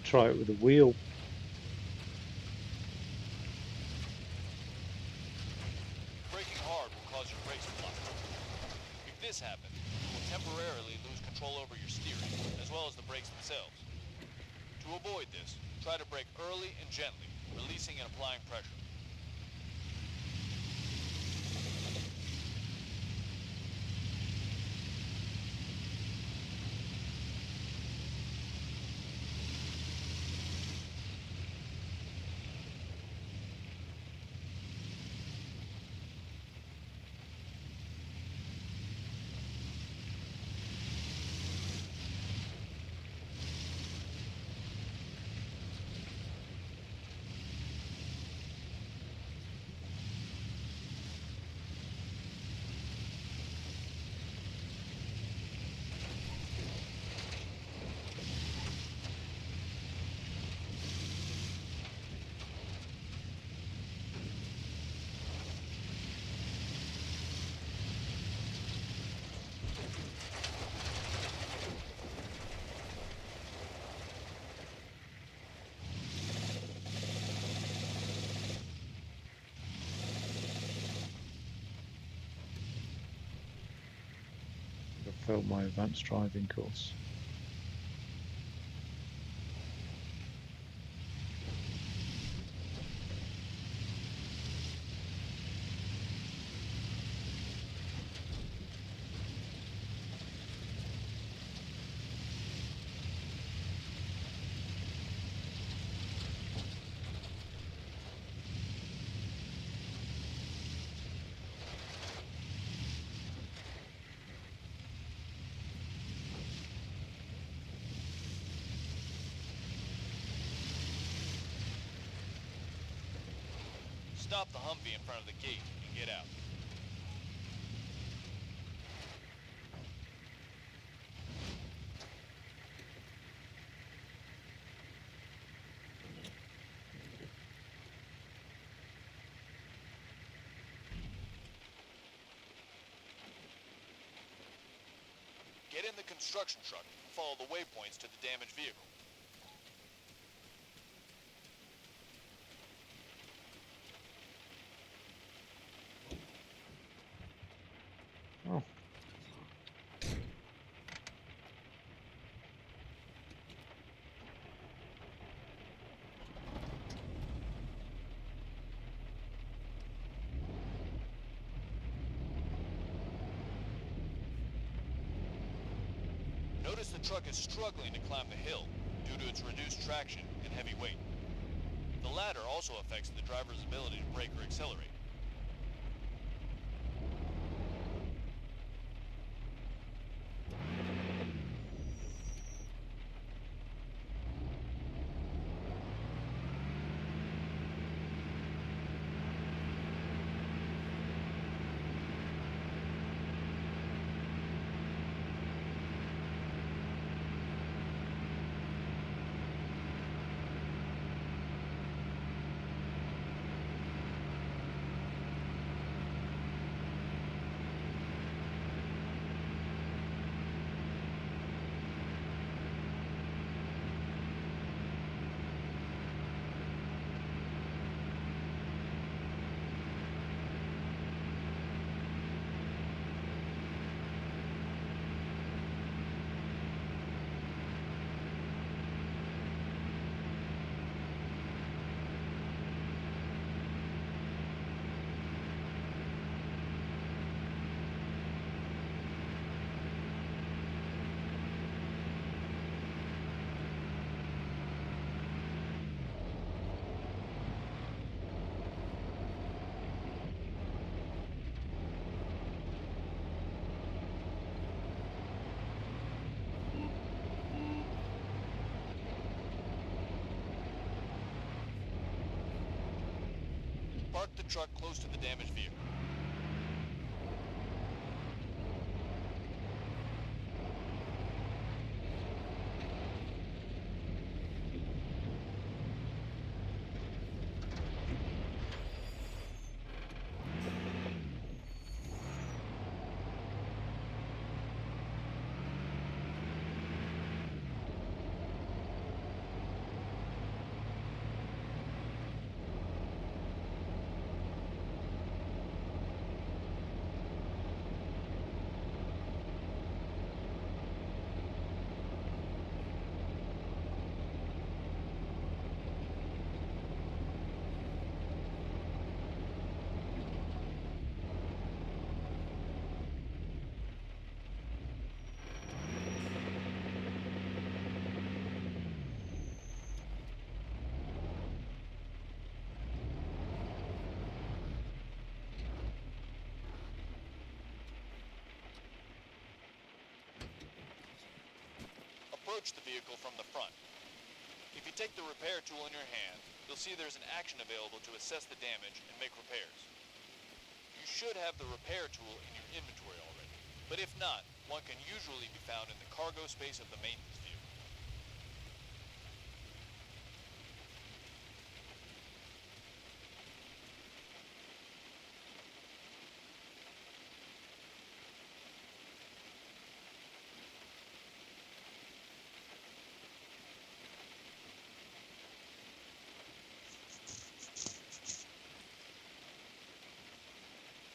Try it with a wheel. Braking hard will cause your brakes to lock. If this happens, you will temporarily lose control over your steering, as well as the brakes themselves. To avoid this, try to brake early and gently, releasing and applying pressure. I failed my advanced driving course. Stop the Humvee in front of the gate and get out. Get in the construction truck and follow the waypoints to the damaged vehicle. Oh. Notice the truck is struggling to climb the hill due to its reduced traction and heavy weight. The latter also affects the driver's ability to brake or accelerate. Park the truck close to the damaged vehicle. Approach the vehicle from the front. If you take the repair tool in your hand, you'll see there's an action available to assess the damage and make repairs. You should have the repair tool in your inventory already, but if not, one can usually be found in the cargo space of the maintenance vehicle.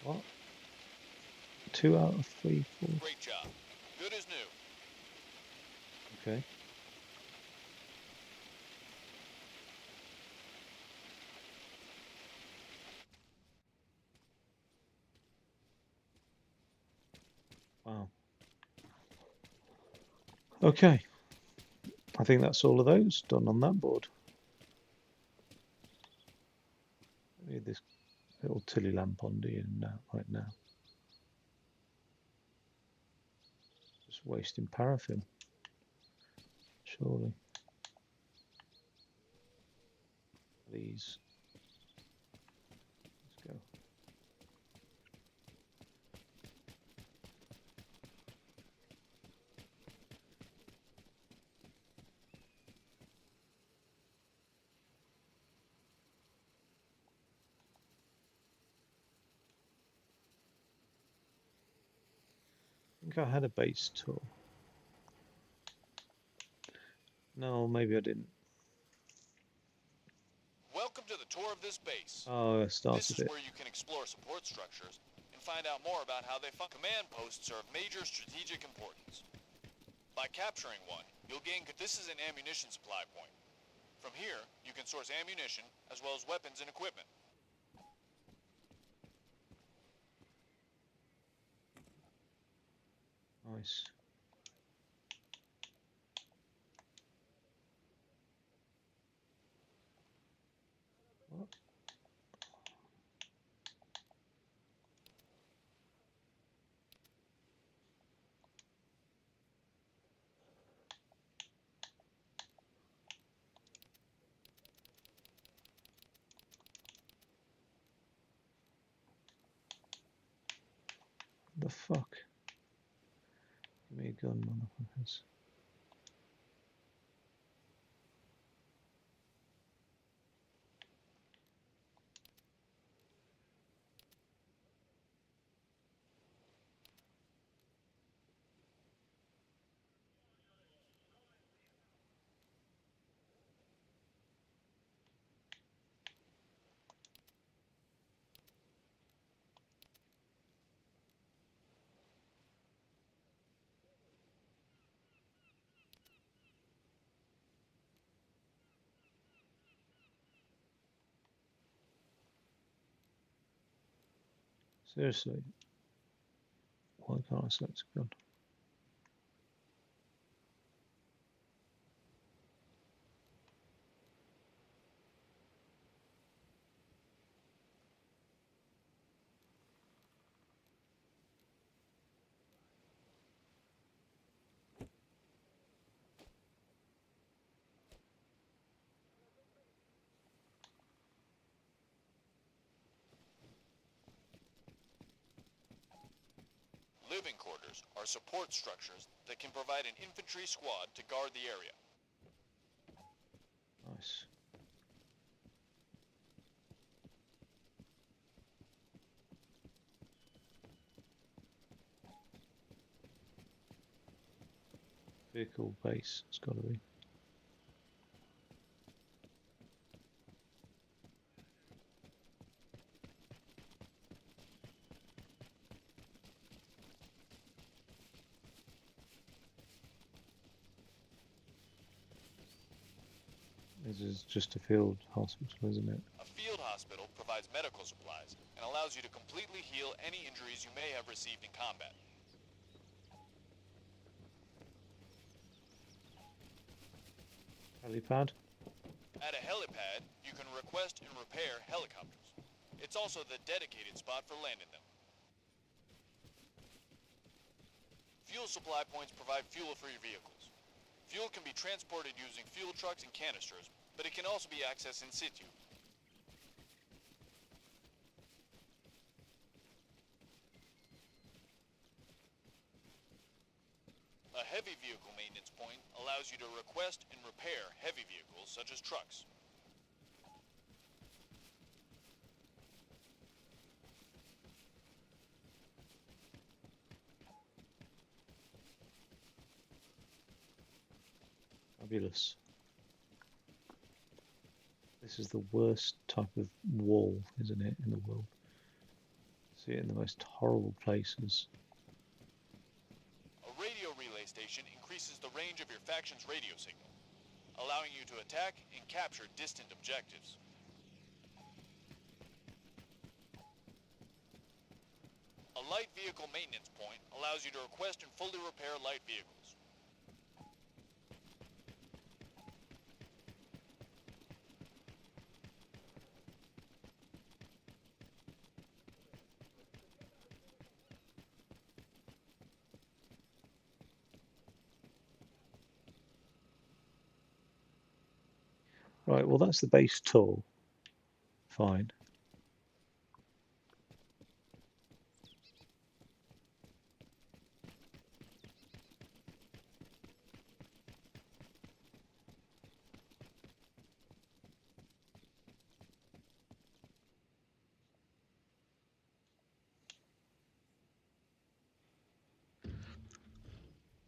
What? 2 out of 3, 4. Great job. Good as new. Okay. Wow. Okay. I think that's all of those done on that board. Need this little tilly lamp on, do you, now, right now? Just wasting paraffin, surely. Please. Let's go. I think I had a base tool. No, maybe I didn't. Welcome to the tour of this base. Oh, I started This is it. where you can explore support structures and find out more about how they function. Command posts are of major strategic importance. By capturing one, you'll gain. This is an ammunition supply point. From here, you can source ammunition as well as weapons and equipment. Nice. fuck? Give me a gun, motherfuckers. Seriously, why can't I select a gun? Living quarters are support structures that can provide an infantry squad to guard the area. Nice. Vehicle base, it's got to be. This is just a field hospital, isn't it? A field hospital provides medical supplies and allows you to completely heal any injuries you may have received in combat. Helipad? At a helipad, you can request and repair helicopters. It's also the dedicated spot for landing them. Fuel supply points provide fuel for your vehicles. Fuel can be transported using fuel trucks and canisters, but it can also be accessed in situ. A heavy vehicle maintenance point allows you to request and repair heavy vehicles such as trucks. Fabulous. This is the worst type of wall, isn't it, in the world? See it in the most horrible places. A radio relay station increases the range of your faction's radio signal, allowing you to attack and capture distant objectives. A light vehicle maintenance point allows you to request and fully repair light vehicles. Right, well that's the base tour. Fine.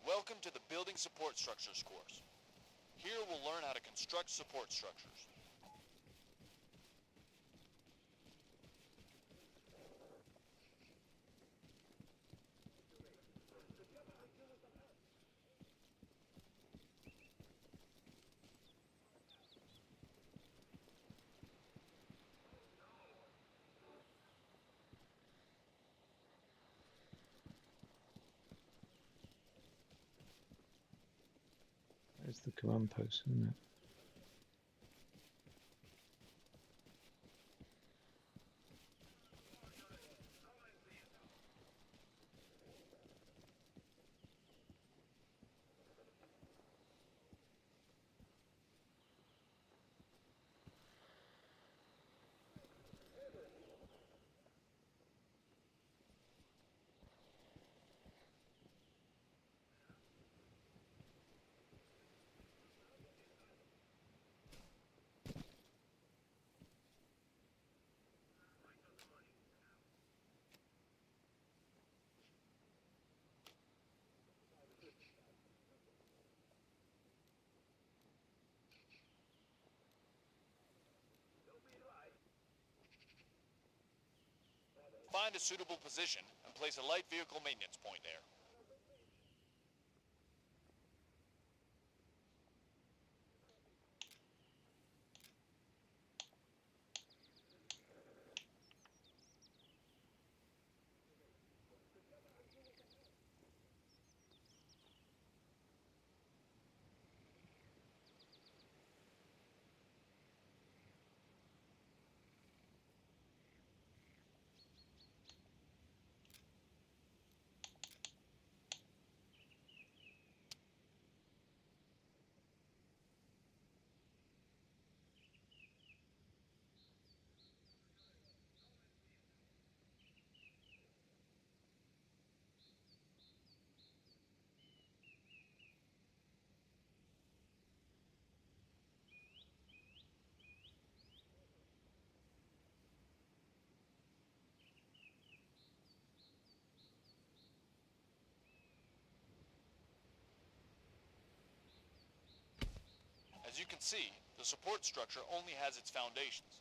Welcome to the Building Support Structures course. Here we'll learn how to construct support structures. There's the command post, isn't it? Find a suitable position and place a light vehicle maintenance point there. As you can see, the support structure only has its foundations.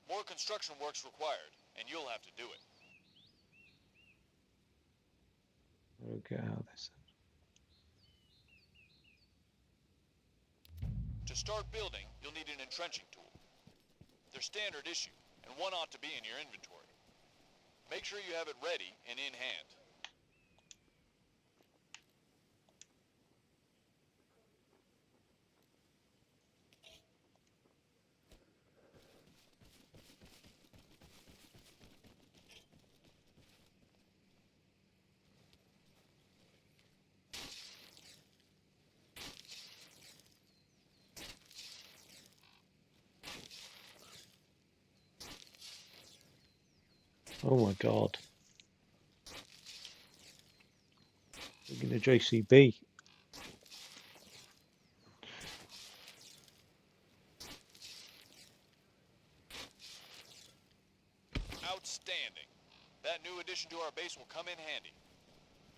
More construction work's required, and you'll have to do it. Okay, how this. To start building, you'll need an entrenching tool. They're standard issue, and one ought to be in your inventory. Make sure you have it ready and in hand. Oh my god. Looking at JCB. Outstanding. That new addition to our base will come in handy.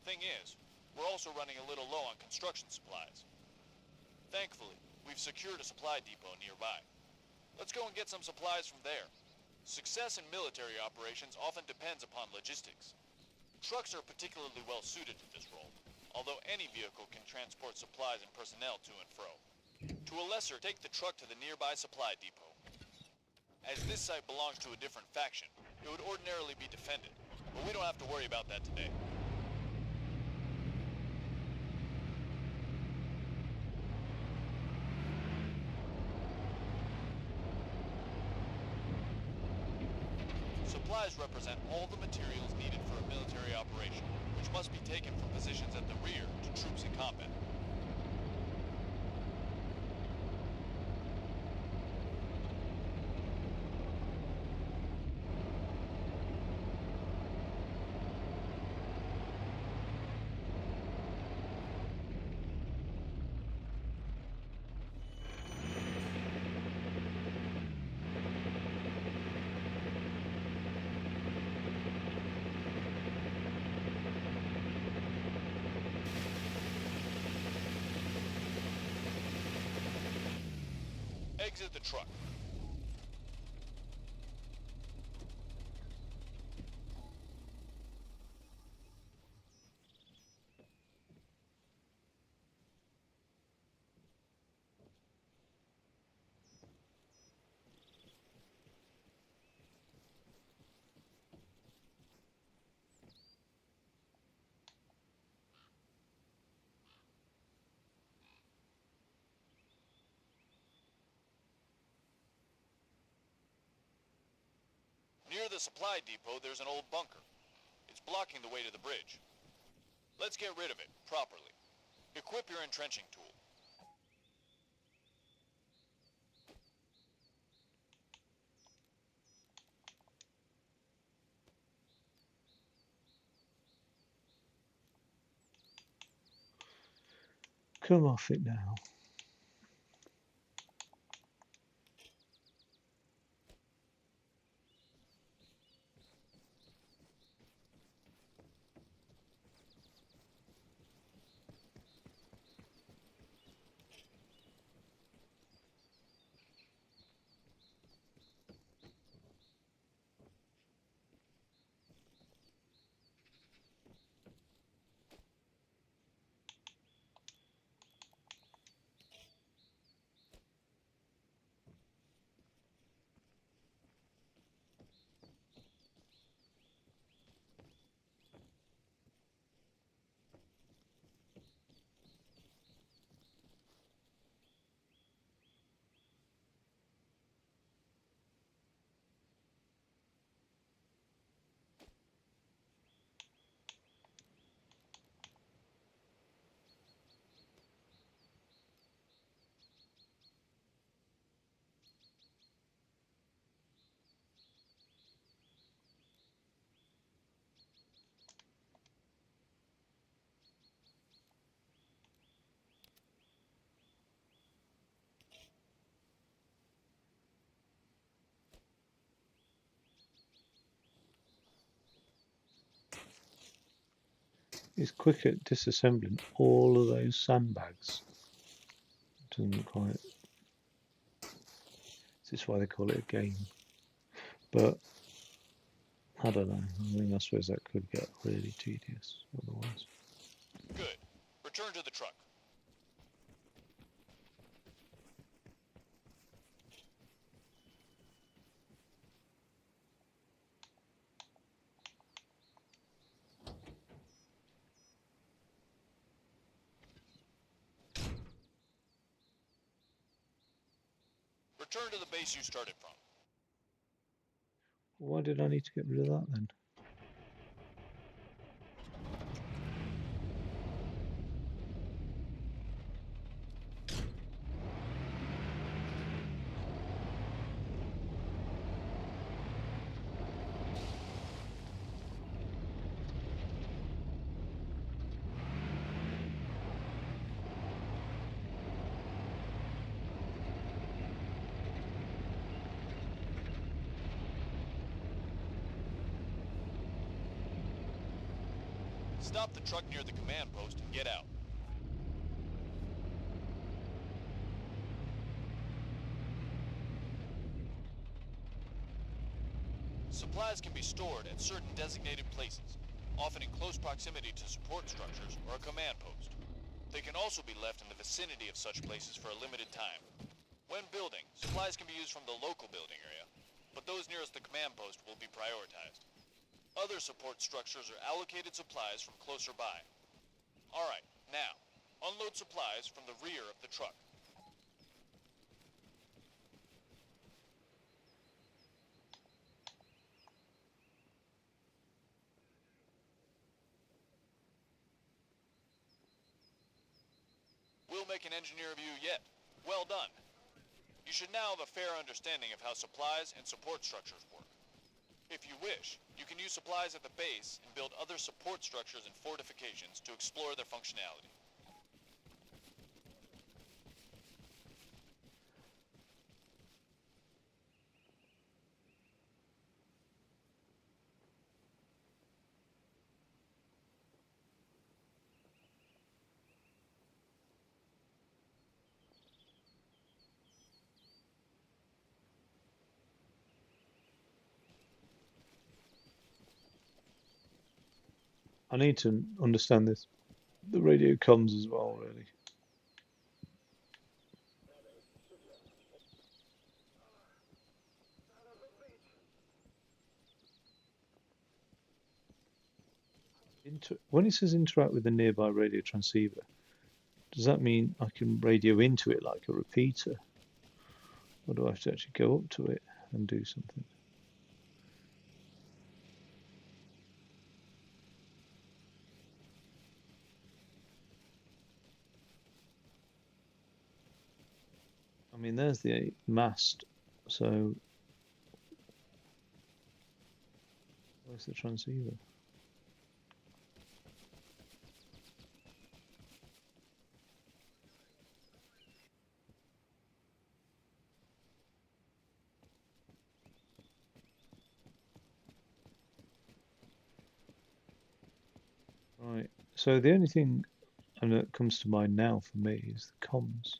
Thing is, we're also running a little low on construction supplies. Thankfully, we've secured a supply depot nearby. Let's go and get some supplies from there. Success in military operations often depends upon logistics. Trucks are particularly well suited to this role, although any vehicle can transport supplies and personnel to and fro. To a lesser, take the truck to the nearby supply depot. As this site belongs to a different faction, it would ordinarily be defended, but we don't have to worry about that today. Supplies represent all the materials needed for a military operation, which must be taken from positions at the rear to troops in combat. Exit the truck. Near the supply depot, there's an old bunker. It's blocking the way to the bridge. Let's get rid of it, properly. Equip your entrenching tool. Come off it now. is quick at disassembling all of those sandbags. Doesn't quite. This is why they call it a game. But I don't know. I mean, I suppose that could get really tedious otherwise. Good. Return to the truck. Return to the base you started from. Why did I need to get rid of that then? Stop the truck near the command post and get out. Supplies can be stored at certain designated places, often in close proximity to support structures or a command post. They can also be left in the vicinity of such places for a limited time. When building, supplies can be used from the local building area, but those nearest the command post will be prioritized. Other support structures are allocated supplies from closer by. Alright, now, unload supplies from the rear of the truck. We'll make an engineer of you yet. Well done. You should now have a fair understanding of how supplies and support structures work. If you wish, you can use supplies at the base and build other support structures and fortifications to explore their functionality. I need to understand this. The radio comms as well, really. When it says interact with a nearby radio transceiver, does that mean I can radio into it like a repeater? Or do I have to actually go up to it and do something? I mean, there's the mast, so where's the transceiver? Right, so the only thing that comes to mind now for me is the comms.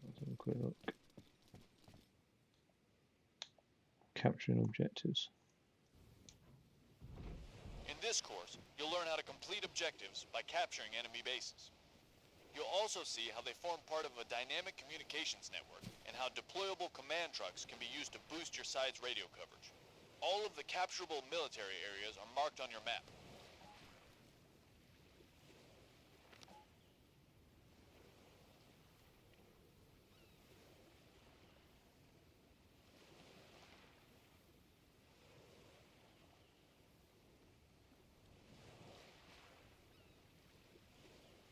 Let's have a quick look. Capturing objectives. In this course, you'll learn how to complete objectives by capturing enemy bases. You'll also see how they form part of a dynamic communications network and how deployable command trucks can be used to boost your side's radio coverage. All of the capturable military areas are marked on your map.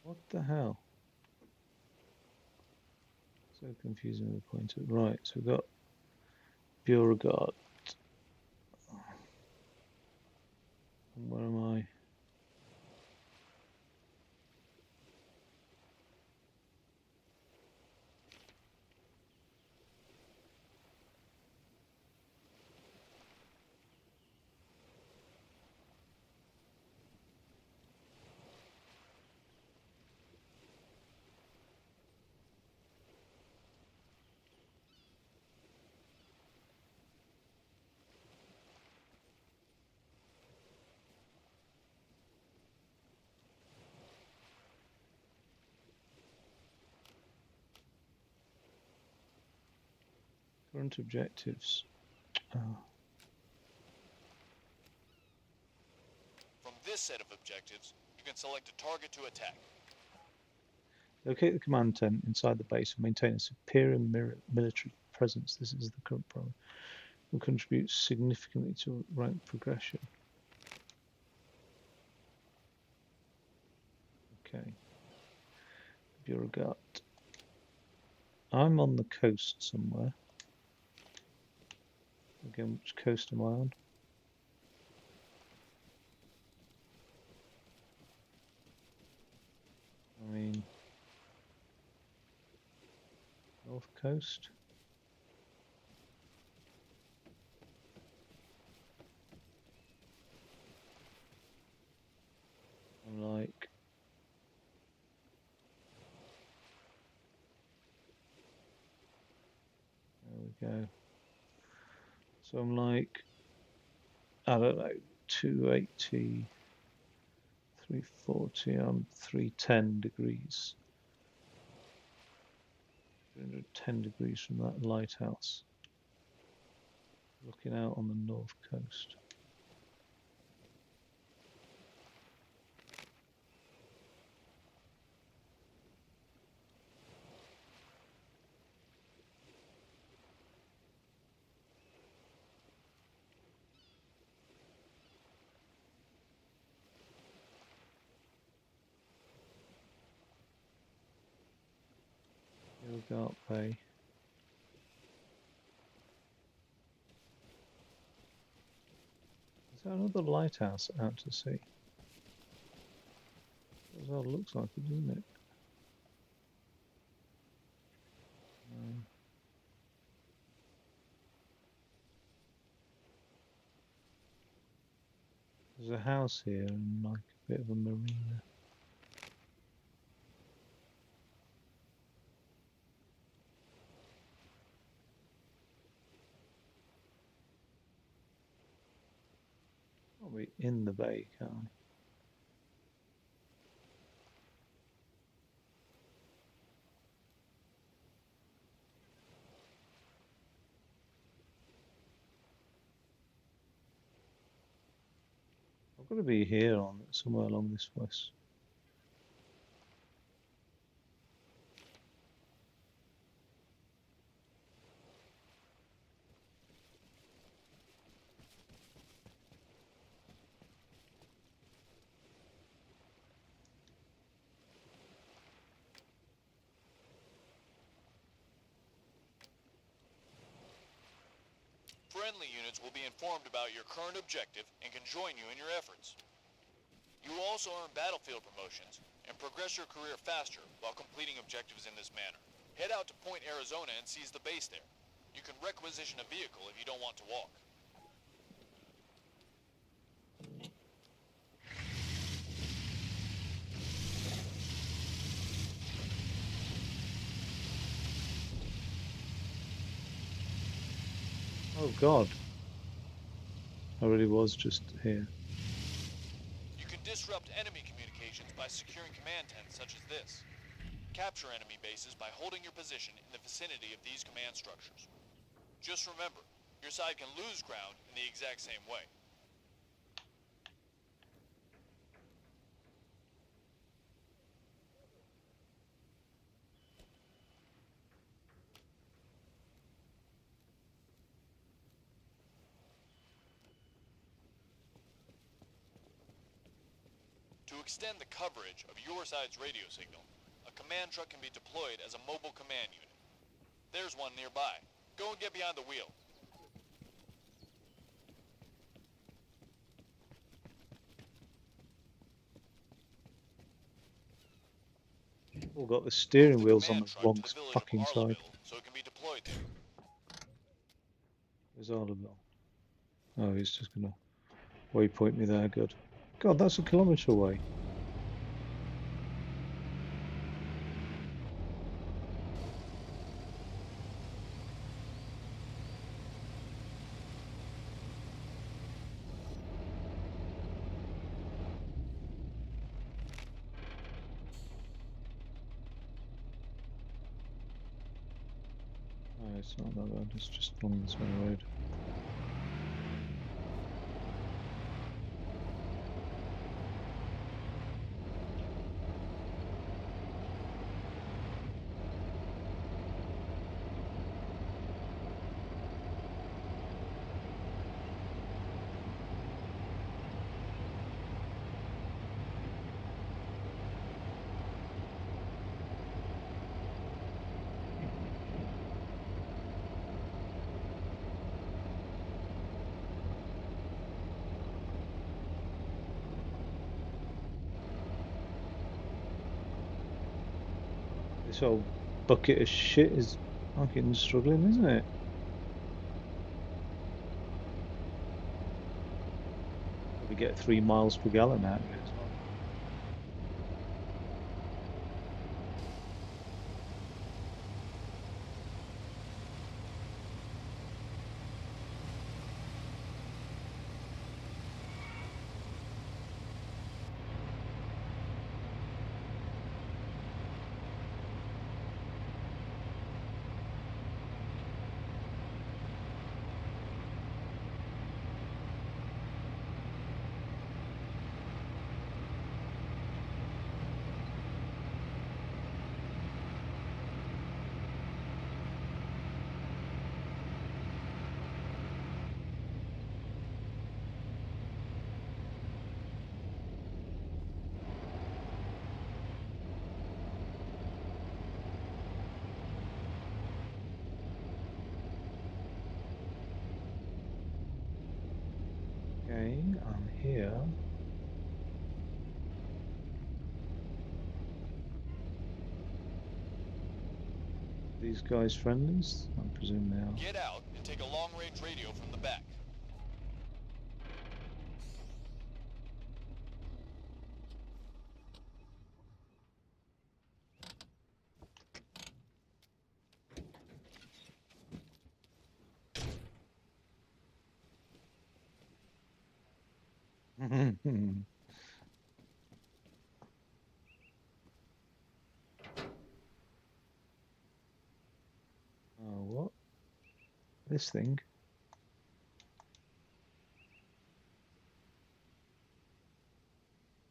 What the hell? So confusing with the pointer. Right, so we've got Beauregard. Where am I? Current objectives. Oh. From this set of objectives, you can select a target to attack. Locate the command tent inside the base and maintain a superior military presence. This is the current problem. Will contribute significantly to rank progression. Okay. Bureaucrat. I'm on the coast somewhere. Again, which coast am I on? I mean, North Coast. I'm like, there we go. So I'm like, I don't know, 280, 340, I'm 310 degrees. 310 degrees from that lighthouse. Looking out on the north coast. Bureaucrat Bay. Is there another lighthouse out to sea? Well, it looks like it, doesn't it? There's a house here and like a bit of a marina. I'll be in the bay, can't I? I've got to be here on somewhere along this west. Friendly units will be informed about your current objective and can join you in your efforts. You will also earn battlefield promotions and progress your career faster while completing objectives in this manner. Head out to Point Arizona and seize the base there. You can requisition a vehicle if you don't want to walk. Oh God. I really was just here. You can disrupt enemy communications by securing command tents such as this. Capture enemy bases by holding your position in the vicinity of these command structures. Just remember, your side can lose ground in the exact same way. To extend the coverage of your side's radio signal, a command truck can be deployed as a mobile command unit. There's one nearby. Go and get behind the wheel. All got the Move steering the wheels on command the truck wrong to the village fucking of side. Arlaville so it can be deployed there. Where's Oliver? Oh, he's just gonna waypoint me there. Good. God, that's a kilometre away. it's not that bad. It's just along this main road. This old bucket of shit is fucking struggling, isn't it? We get 3 miles per gallon out of it as well. Okay, I'm here. These guys friendlies? I presume they are. Get out and take a long-range radio from the back. Oh, what? This thing?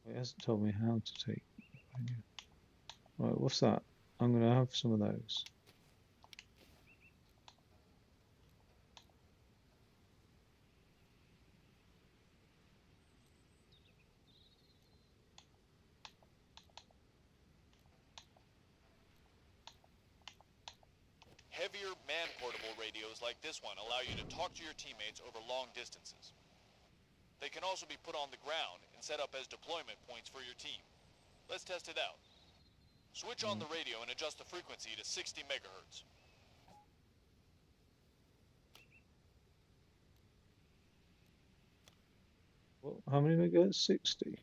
It hasn't told me how to take. Right, what's that? I'm gonna have some of those. Heavier man-portable radios like this one allow you to talk to your teammates over long distances. They can also be put on the ground and set up as deployment points for your team. Let's test it out. Switch on the radio and adjust the frequency to 60 megahertz. What, how many megahertz? 60.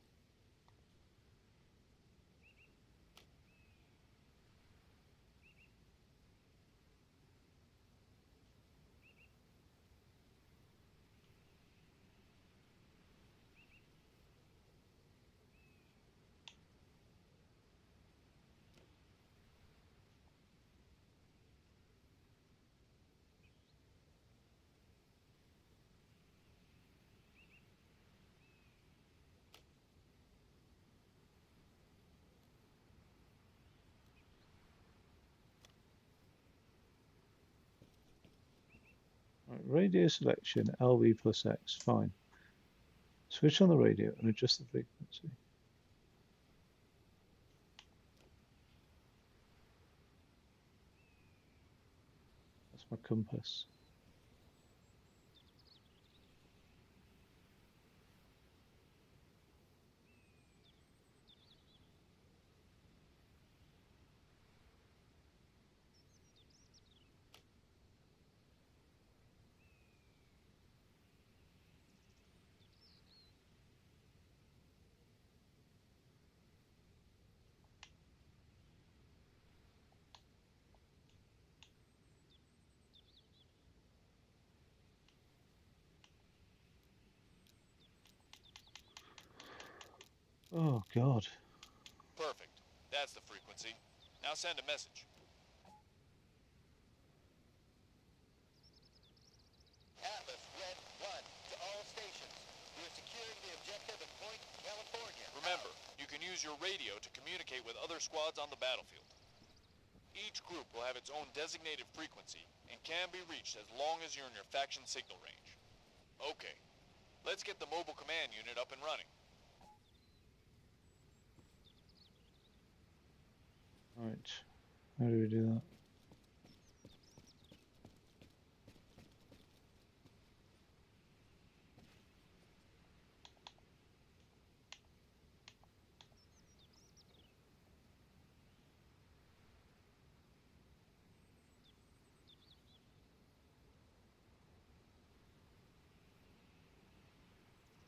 Right, radio selection, LV plus X, fine. Switch on the radio and adjust the frequency. That's my compass. Oh God. Perfect. That's the frequency. Now send a message. use your radio to communicate with other squads on the battlefield. Each group will have its own designated frequency and can be reached as long as you're in your faction signal range. Okay, let's get the mobile command unit up and running. Right, how do we do that?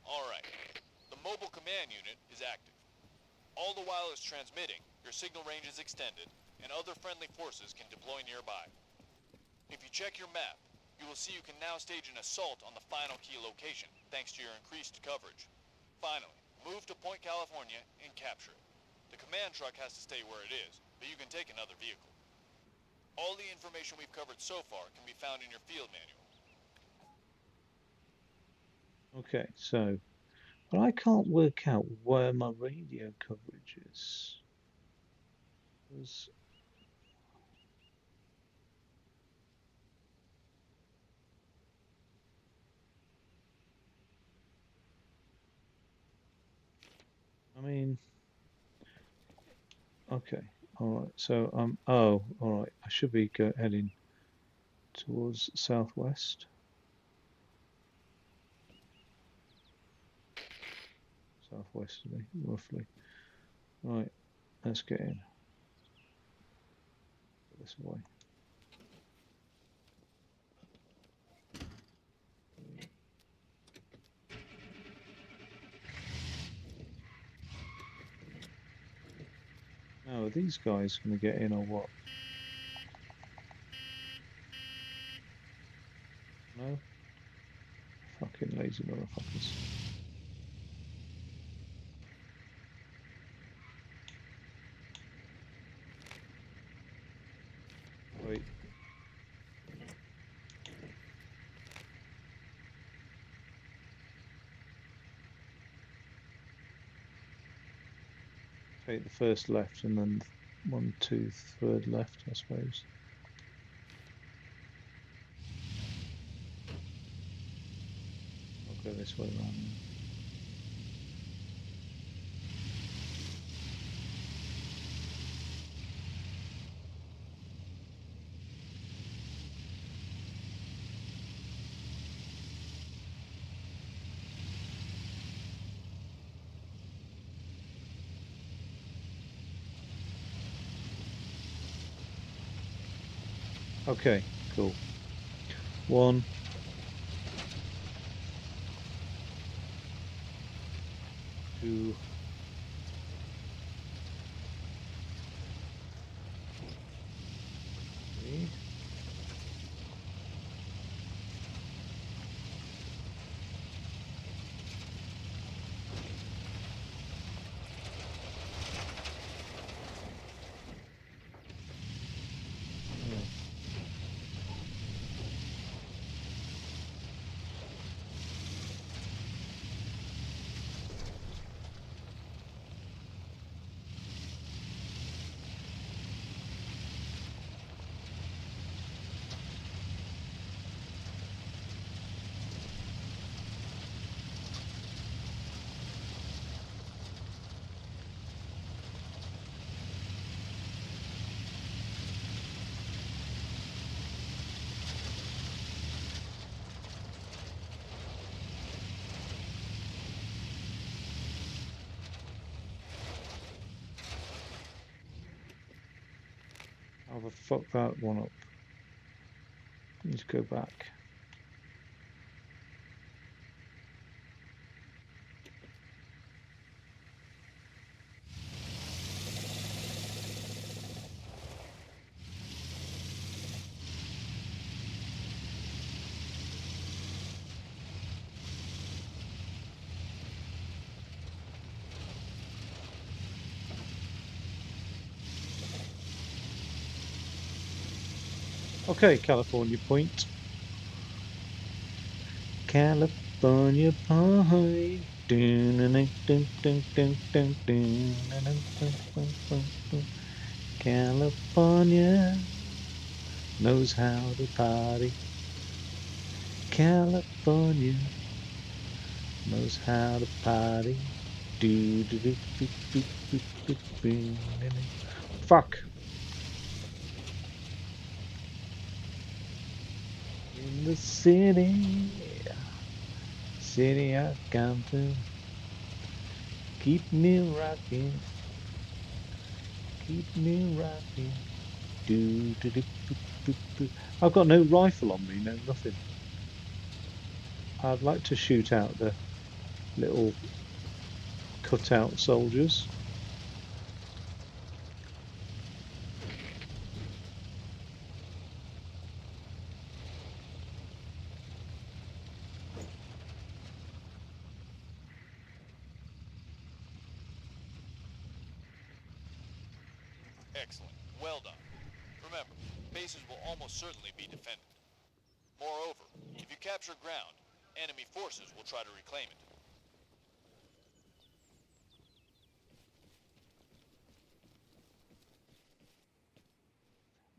Alright, the mobile command unit is active. All the while it's transmitting, your signal range is extended, and other friendly forces can deploy nearby. If you check your map, you will see you can now stage an assault on the final key location, thanks to your increased coverage. Finally, move to Point California and capture it. The command truck has to stay where it is, but you can take another vehicle. All the information we've covered so far can be found in your field manual. Okay, so, but I can't work out where my radio coverage is. I mean, okay, all right. So oh, all right. I should be heading towards southwest. Southwesterly, roughly. Right, let's get in. This way. Now, are these guys going to get in or what? No? Fucking lazy motherfuckers. Wait. Take the first left and then 1, 2, third left, I suppose. I'll go this way around. Okay, cool. 1, 2, 3. I'll fuck that one up. Need to go back. Okay, California Point. California Point. California knows how to party. California knows how to party. Do do do do do do do do. Fuck. In the city I come to. Keep me rocking, keep me rocking. Do do do do do do. I've got no rifle on me, no nothing. I'd like to shoot out the little cutout soldiers. Excellent. Well done. Remember, bases will almost certainly be defended. Moreover, if you capture ground, enemy forces will try to reclaim it.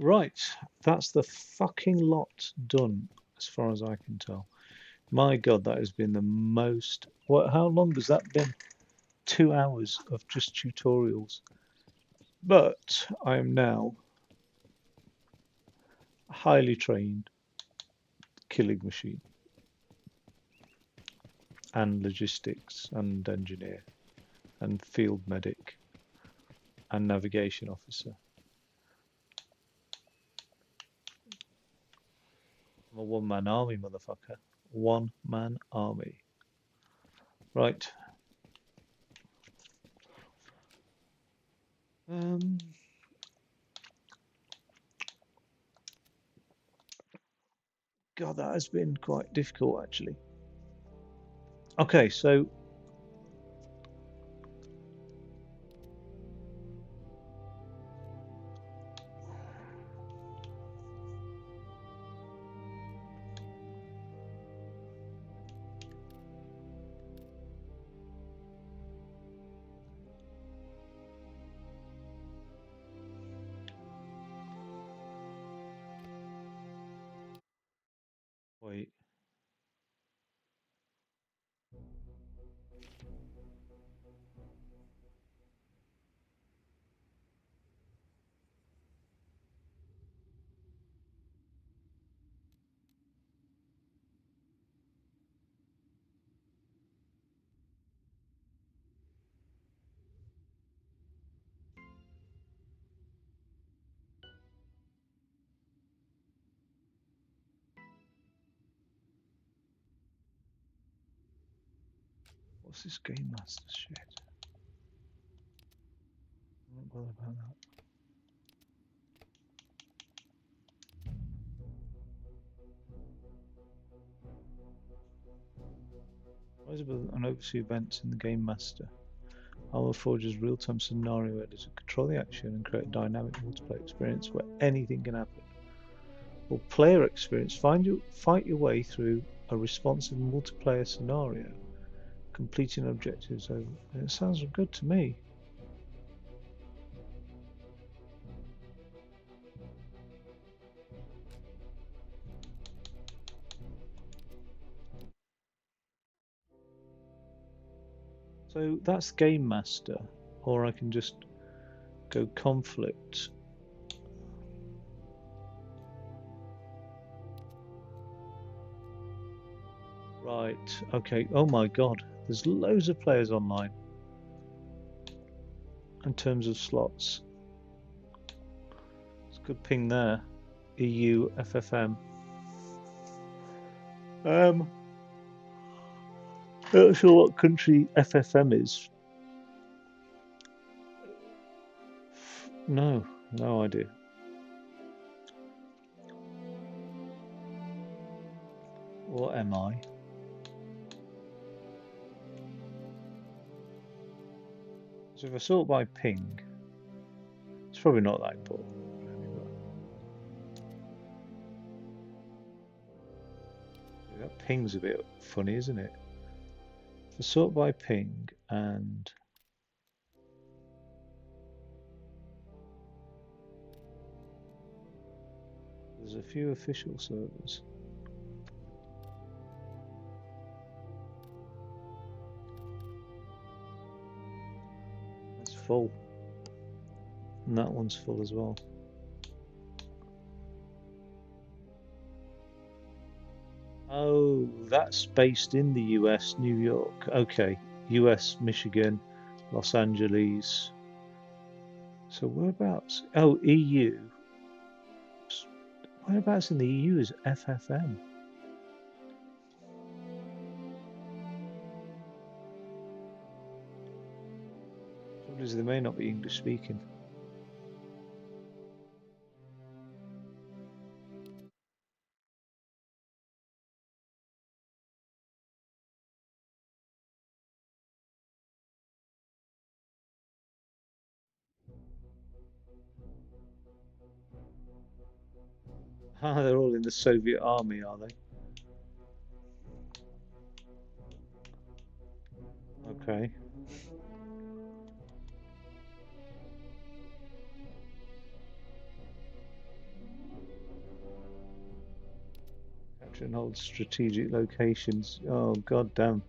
Right, that's the fucking lot done, as far as I can tell. My God, that has been the most. What? How long has that been? 2 hours of just tutorials. But I am now a highly trained killing machine and logistics and engineer and field medic and navigation officer. I'm a one-man army, motherfucker. One-man army. Right. God, that has been quite difficult, actually. Okay, so wait. What's this game master shit? I'm not bothered about that. Rise above and oversee events in the game master. ArmA forges real-time scenario editor. Control the action and create a dynamic multiplayer experience where anything can happen. Or player experience. Fight your way through a responsive multiplayer scenario, completing objectives over. It sounds good to me. So that's game master, or I can just go conflict. Right, okay. Oh my god, there's loads of players online in terms of slots. It's a good ping there. EU, FFM. Not sure what country FFM is. No, no idea. What am I? So if I sort by ping, it's probably not that important. That ping's a bit funny, isn't it? Sort by ping and there's a few official servers. That's full. And that one's full as well. Oh, that's based in the US, New York. Okay. US, Michigan, Los Angeles. So whereabouts? Oh, EU. Whereabouts in the EU is FFM? Trouble is they may not be English speaking. Ah, they're all in the Soviet army, are they? Okay. Capture and hold strategic locations. Oh, god damn.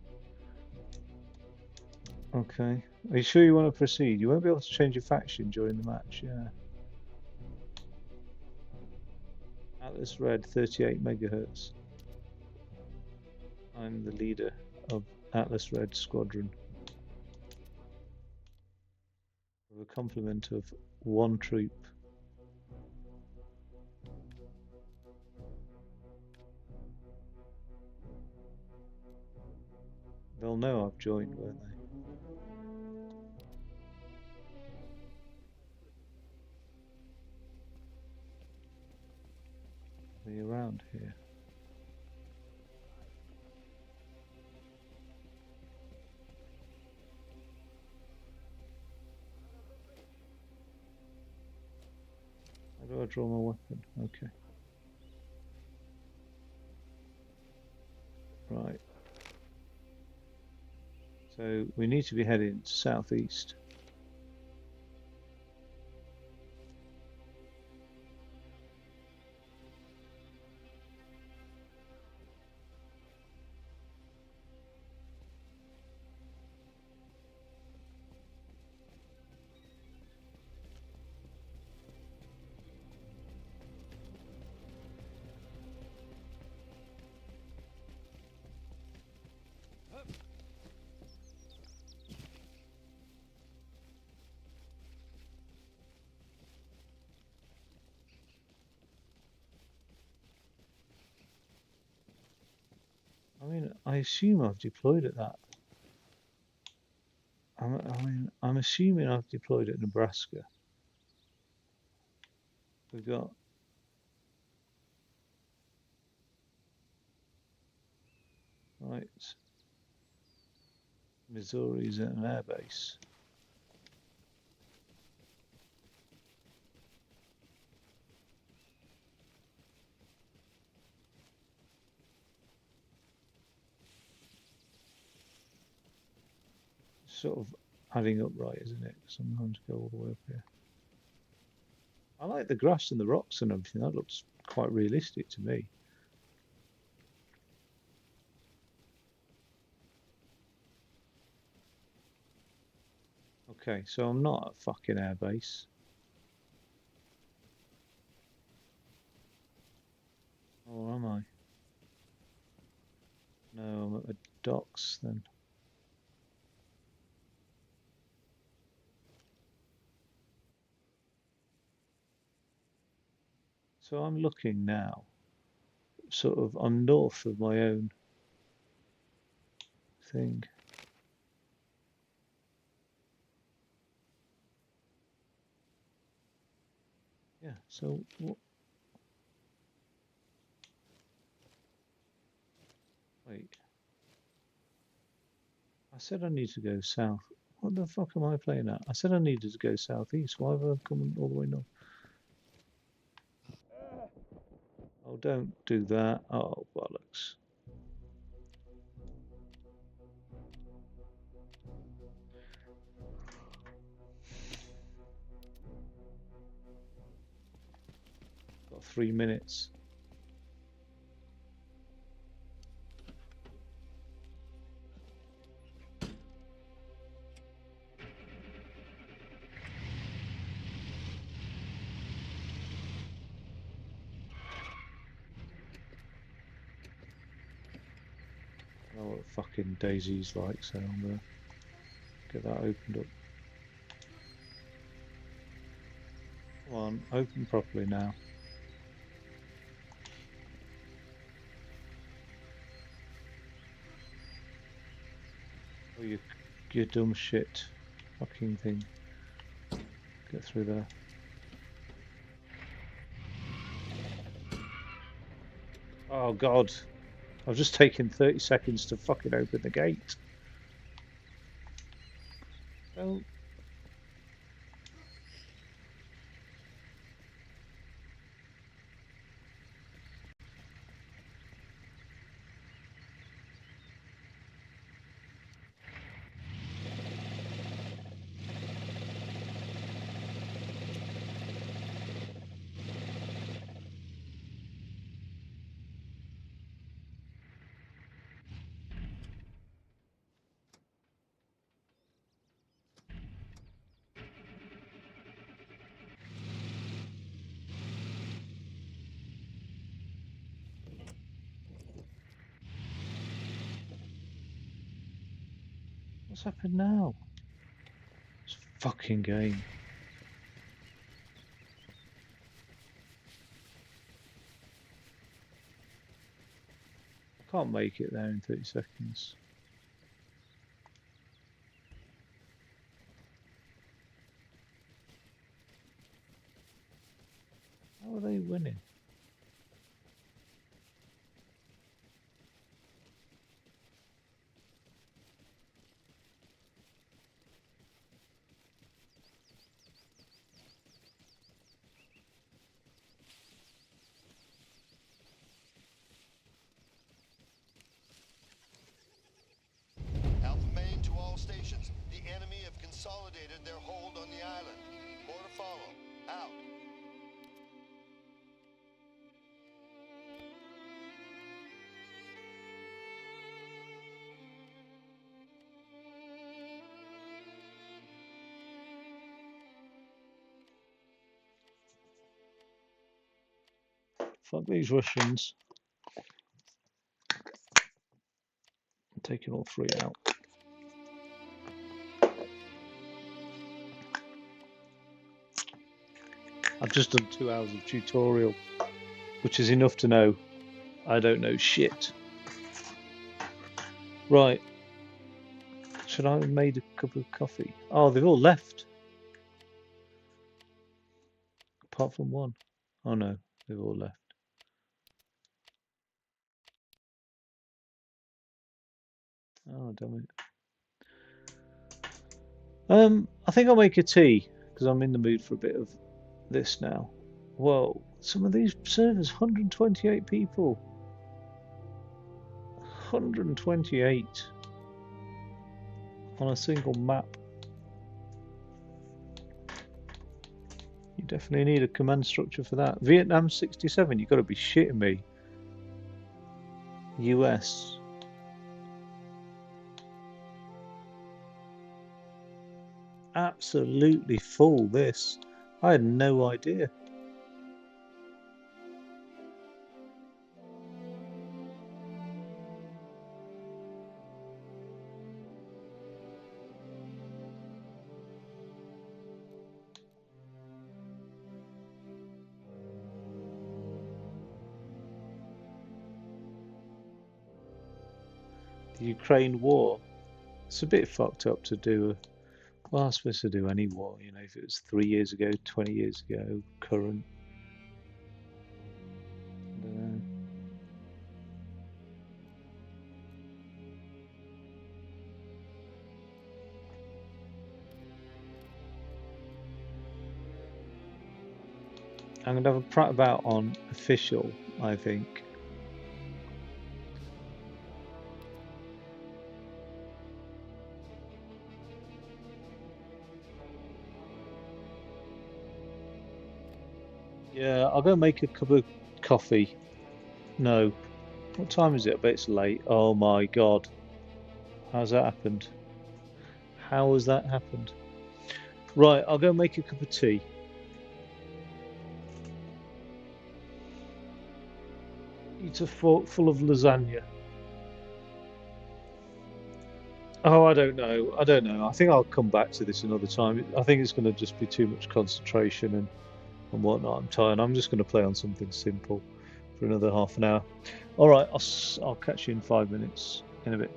Okay. Are you sure you want to proceed? You won't be able to change your faction during the match, yeah. Atlas Red, 38 megahertz. I'm the leader of Atlas Red Squadron. With a complement of 1 troop. They'll know I've joined, won't they? Are they around here? How do I draw my weapon? Okay. Right. So we need to be heading southeast. I mean, I assume I've deployed at that. I'm assuming I've deployed at Nebraska. We've got right. Missouri's at an airbase. Sort of adding up right, isn't it? Sometimes go all the way up here. I like the grass and the rocks and everything. That looks quite realistic to me. Okay, so I'm not at fucking airbase. Or am I? No, I'm at the docks then. So I'm looking now. Sort of, I'm north of my own thing. Yeah, so what? Wait. I said I need to go south. What the fuck am I playing at? I said I needed to go southeast. Why have I come all the way north? Oh, don't do that. Oh, bollocks. Got 3 minutes. I don't know what fucking Daisy's like, so I'm gonna get that opened up. Come on, open properly now. Oh, you dumb shit. Fucking thing. Get through there. Oh god. I've just taken 30 seconds to fucking open the gate. Don't. What's happened now? This fucking game. I can't make it there in 30 seconds. How are they winning? Alpha Main to all stations. The enemy have consolidated their hold on the island. More to follow. Out. Fuck these Russians. I'm taking all 3 out. I've just done 2 hours of tutorial, which is enough to know I don't know shit. Right. Should I have made a cup of coffee? Oh, they've all left. Apart from one. Oh no, they've all left. Oh, damn it. I think I'll make a tea, because I'm in the mood for a bit of this now. Whoa, some of these servers, 128 people. 128 on a single map. You definitely need a command structure for that. Vietnam 67, you've got to be shitting me. US. Absolutely full, this. I had no idea. The Ukraine war. It's a bit fucked up to do. Well, I'm supposed to do any war, you know, if it was 3 years ago, 20 years ago, current. I don't know. I'm going to have a prat about on official, I think. Yeah, I'll go make a cup of coffee. No. What time is it? I bet it's late. Oh my God. How's that happened? How has that happened? Right, I'll go make a cup of tea. Eat a fork full of lasagna. Oh, I don't know. I don't know. I think I'll come back to this another time. I think it's going to just be too much concentration and whatnot. I'm tired. I'm just going to play on something simple for another half an hour. All right, I'll catch you in 5 minutes in a bit.